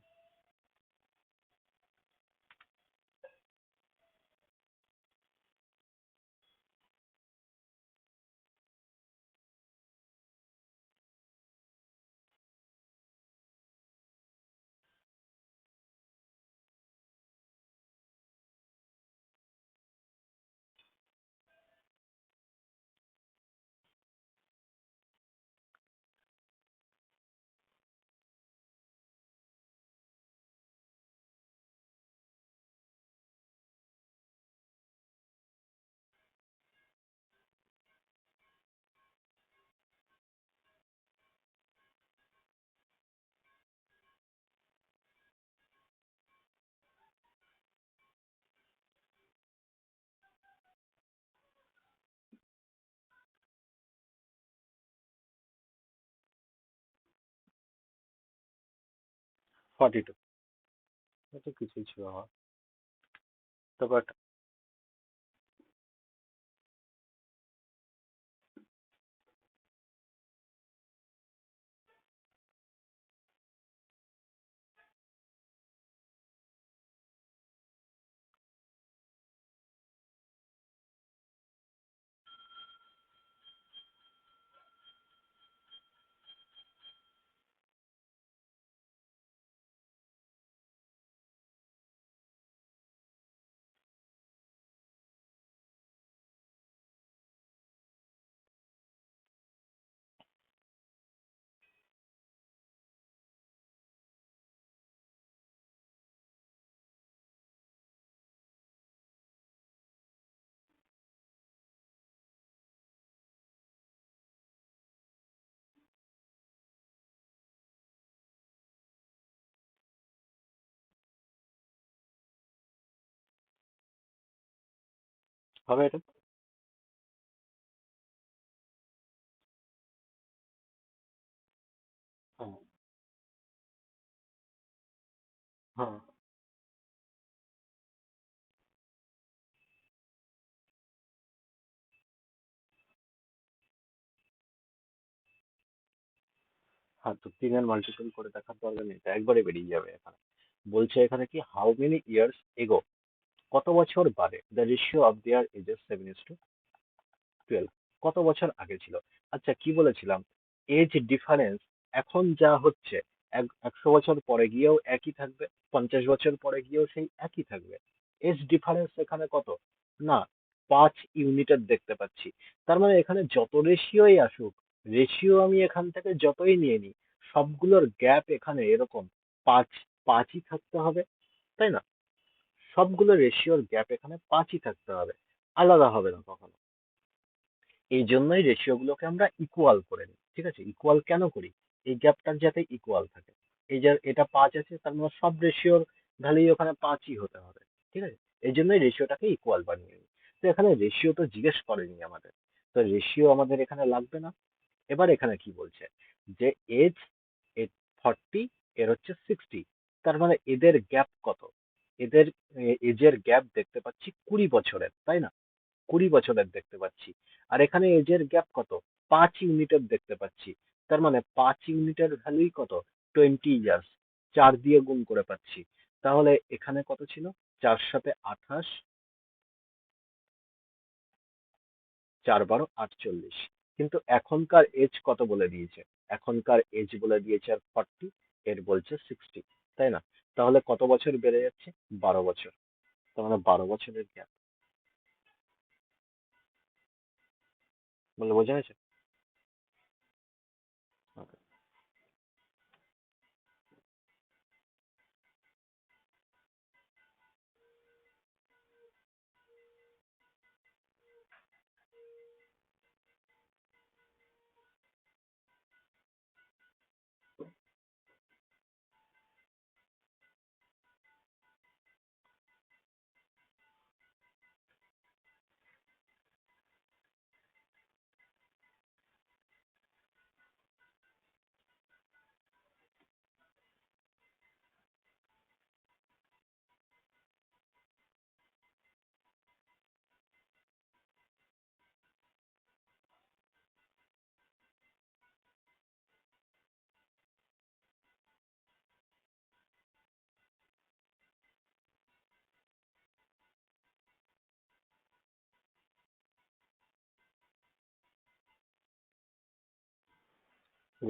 42, এত কিছুই ছিল আমার। তো বাট হবে এটা। হ্যাঁ, হ্যাঁ, হ্যাঁ, তো 3-এর মাল্টিপল করে দেখার দরকার নেই, এটা একবারে বেরিয়ে যাবে এখানে। বলছে এখানে কি, হাউ মেনি ইয়ার্স এগো, কত বছর বাদে the ratio of their ages 7:12, কত বছর আগে ছিল। আচ্ছা, কি বলেছিলাম, এজ ডিফারেন্স এখন যা হচ্ছে 100 বছর পরে গিয়েও একই থাকবে, 50 বছর পরে গিয়েও সেই একই থাকবে। এজ ডিফারেন্স এখানে কত, না 5 ইউনিটের দেখতে পাচ্ছি। তার মানে এখানে যত রেশিওই আসুক, রেশিও আমি এখান থেকে যতই নিয়ে নিই, সবগুলোর গ্যাপ এখানে এরকম পাঁচ, পাঁচই থাকতে হবে, তাই না? সবগুলো রেশিওর গ্যাপ এখানে পাঁচই থাকতে হবে, আলাদা হবে না কখনো। এই জন্যই রেশিও গুলোকে আমরা ইকুয়াল করে নিই, ঠিক আছে? ইকুয়াল কেন করি, এই গ্যাপটা যাতে ইকুয়াল থাকে। এই যে এটা 5 আছে, তার মানে সব রেশিওর ভ্যালুই ওখানে 5ই হতে হবে, ঠিক আছে? এই জন্যই রেশিওটাকে ইকুয়াল বানিয়ে নিই। তো এখানে রেশিও তো জিজ্ঞেস করেনি আমাদের, তো রেশিও আমাদের এখানে লাগবে না। এবার এখানে কি বলছে, যে এজ, এর 40, এর হচ্ছে 60, তার মানে এদের গ্যাপ কত, এদের এজের গ্যাপ দেখতে পাচ্ছি 20 বছরের, তাই না? 20 বছরের দেখতে পাচ্ছি। আর এখানে এজের গ্যাপ কত, 5 ইউনিটের দেখতে পাচ্ছি। তার মানে 5 ইউনিটের ভ্যালুই কত, 20 ইয়ার্স, 4 দিয়ে গুণ করে পাচ্ছি। তাহলে এখানে কত ছিল, 4 × 7 = 28, 4 × 12 = 48। কিন্তু এখনকার এজ কত বলে দিয়েছে, এখনকার এজ বলে দিয়েছে আর 40, এর বলছে 60, তাই না? তাহলে কত বছর বেড়ে যাচ্ছে, 12 বছর। তার মানে 12 বছরের গ্যাপ। বলে বোঝা গেছে? Okay.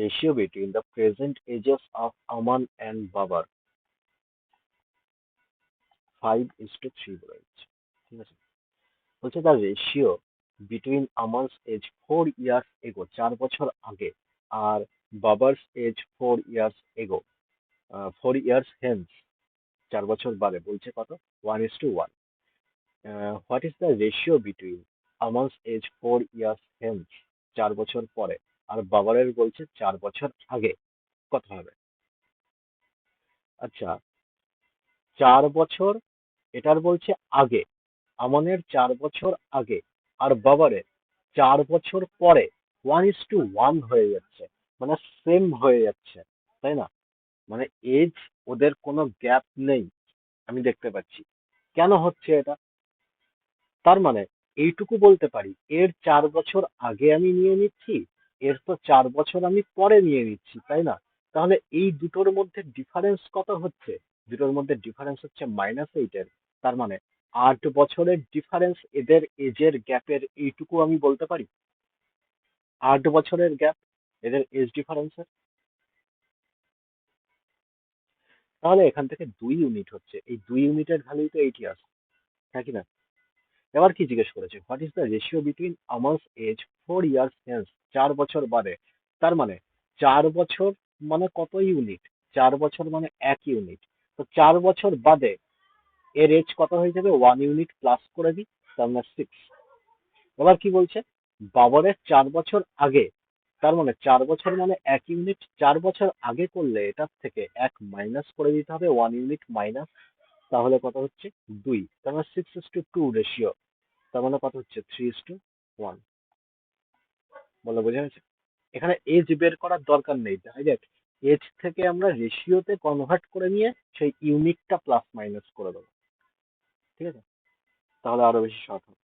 Ratio between the present ages of Aman and বাবার 5:3 বলে দিচ্ছে। ঠিক আছে, বলছে the ratio between Aman's age 4 years ago, 4 বছর আগে, আর Babur's age 4 years ago, 4 years hence, 4 বছর বাদে, বলছে কত? 1:1। What is the ratio between Aman's age 4 years hence, 4 বছর পরে, আর বাবারের বলছে 4 বছর আগে, কত হবে? আচ্ছা, 4 বছর, এটার বলছে আগে, আমানের 4 বছর আগে, আর বাবারের 4 বছর পরে, 1:1 হয়ে যাচ্ছে, মানে সেম হয়ে যাচ্ছে, তাই না? মানে এজ, ওদের কোনো গ্যাপ নেই, আমি দেখতে পাচ্ছি। কেন হচ্ছে এটা? তার মানে এইটুকু বলতে পারি, এর 4 বছর আগে আমি নিয়ে নিচ্ছি, এর তো 4 বছর আমি পরে নিয়ে নিচ্ছি, তাই না? তাহলে এই দুটোর মধ্যে ডিফারেন্স কত হচ্ছে? দুটোর মধ্যে ডিফারেন্স হচ্ছে -8-এর। তার মানে 8 বছরের ডিফারেন্স, এদের এজের গ্যাপের এইটুকু আমি বলতে পারি। 8 বছরের গ্যাপ এদের এজ ডিফারেন্সের। তাহলে এখান থেকে 2 ইউনিট হচ্ছে, এই 2 ইউনিটের ভ্যালুই তো 8 ইয়ার্স, নাকি না? এবার কি জিজ্ঞেস করেছে, what is the ratio between Aman's age 4 years hence, 4 বছর বাদে। তার মানে 4 বছর মানে কত ইউনিট? 4 বছর মানে 1 ইউনিট। তো 4 বছর বাদে এর এজ কত হয়ে যাবে? 1 ইউনিট প্লাস করে দিই, তার মানে 6। এবার কি বলছে, বাবরের 4 বছর আগে, তার মানে 4 বছর মানে 1 ইউনিট, 4 বছর আগে করলে এটার থেকে 1 মাইনাস করে দিতে হবে, 1 ইউনিট মাইনাস, তাহলে কত হচ্ছে? 2। তার মানে 6:2 রেশিও, তার মানে কত হচ্ছে? 3:1। বলো, বোঝা গেছে? এখানে এজ বের করার দরকার নেই, ডাইরেক্ট এজ থেকে আমরা রেশিওতে কনভার্ট করে নিয়ে সেই ইউনিটটা প্লাস মাইনাস করে দেবো। ঠিক আছে, তাহলে আরো বেশি শর্ট হবে।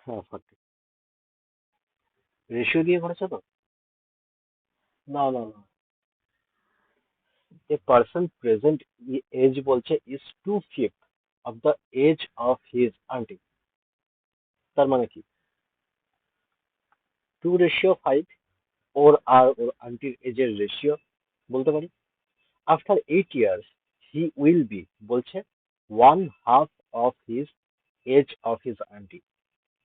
হ্যাঁ, 40। রেশিও দিয়ে করেছে তো? না, না, না, এ পার্সন প্রেজেন্ট এজ বলছে is 2/5 of the age of his aunty. তার মানে কি, 2:5 ওর আন্টির এজের রেশিও বলতে পারি। After 8 years he will be, বলছে 1/2 of his age of his aunty.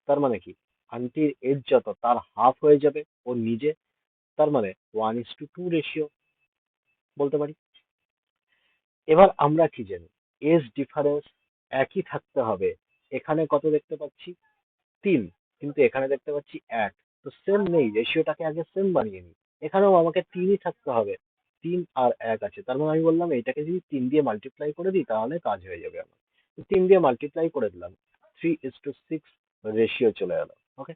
তার মানে কি, আন্টির এজ যত তার হাফ হয়ে যাবে ও নিজে, তার মানে 1:2 রেশিও বলতে পারি। এবার আমরা কি জানি, এজ ডিফারেন্স একই থাকতে হবে। এখানে কত দেখতে পাচ্ছি? 3, কিন্তু এখানে দেখতে পাচ্ছি 1। তো সেম নেই, রেশিওটাকে আগে সেম বানিয়ে নিই। এখানেও আমাকে 3ই থাকতে হবে, 3 আর 1 আছে, তার মানে আমি বললাম এইটাকে যদি 3 দিয়ে মাল্টিপ্লাই করে দিই তাহলে কাজ হয়ে যাবে আমার। 3 দিয়ে মাল্টিপ্লাই করে দিলাম, 3:6 রেশিও চলে গেল। ওকে,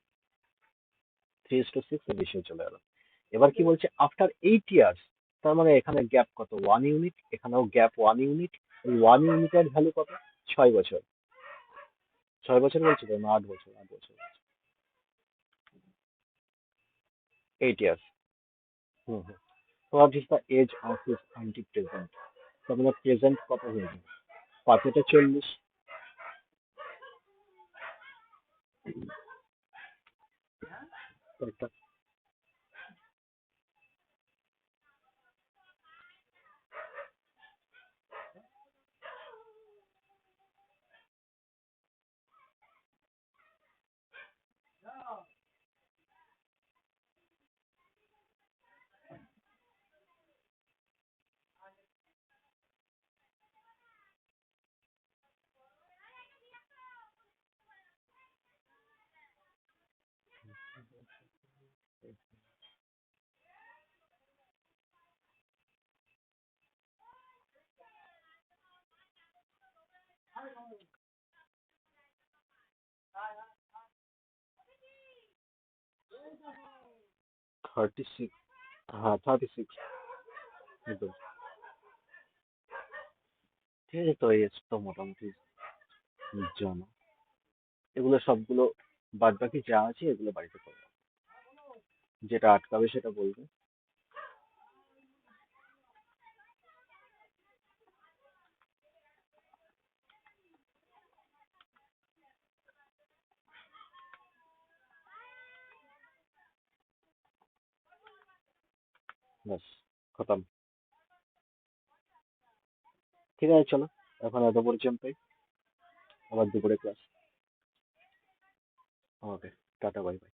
3:6 রেশিও চলে গেল। এবার কি বলছে আফটার 8 ইয়ার্স, তার মানে এখানে গ্যাপ কত, 1 ইউনিট, এখানেও গ্যাপ 1 ইউনিট। এই 1 ইউনিটের ভ্যালু কত, 6 বছর। 6 বছর বলছি তো, না 8 বছর, 8 বছর, 8 years. Hmm hmm. What is the age of his aunty present, তার মানে প্রেজেন্ট কত হয়ে যাবে, 5 40, 36। হ্যাঁ 36, একদম। ঠিক আছে, তো এই age তো মোটামুটি জানো। এগুলো সবগুলো বাদ বাকি যা আছে এগুলো বাড়িতে করবে, যেটা আটকাবে সেটা বলবে। ব্যাস, খতম। ঠিক আছে চলো, এখন এত পর্যন্তই। আবার দুপুরে ক্লাস। ওকে, টাটা, বাই বাই।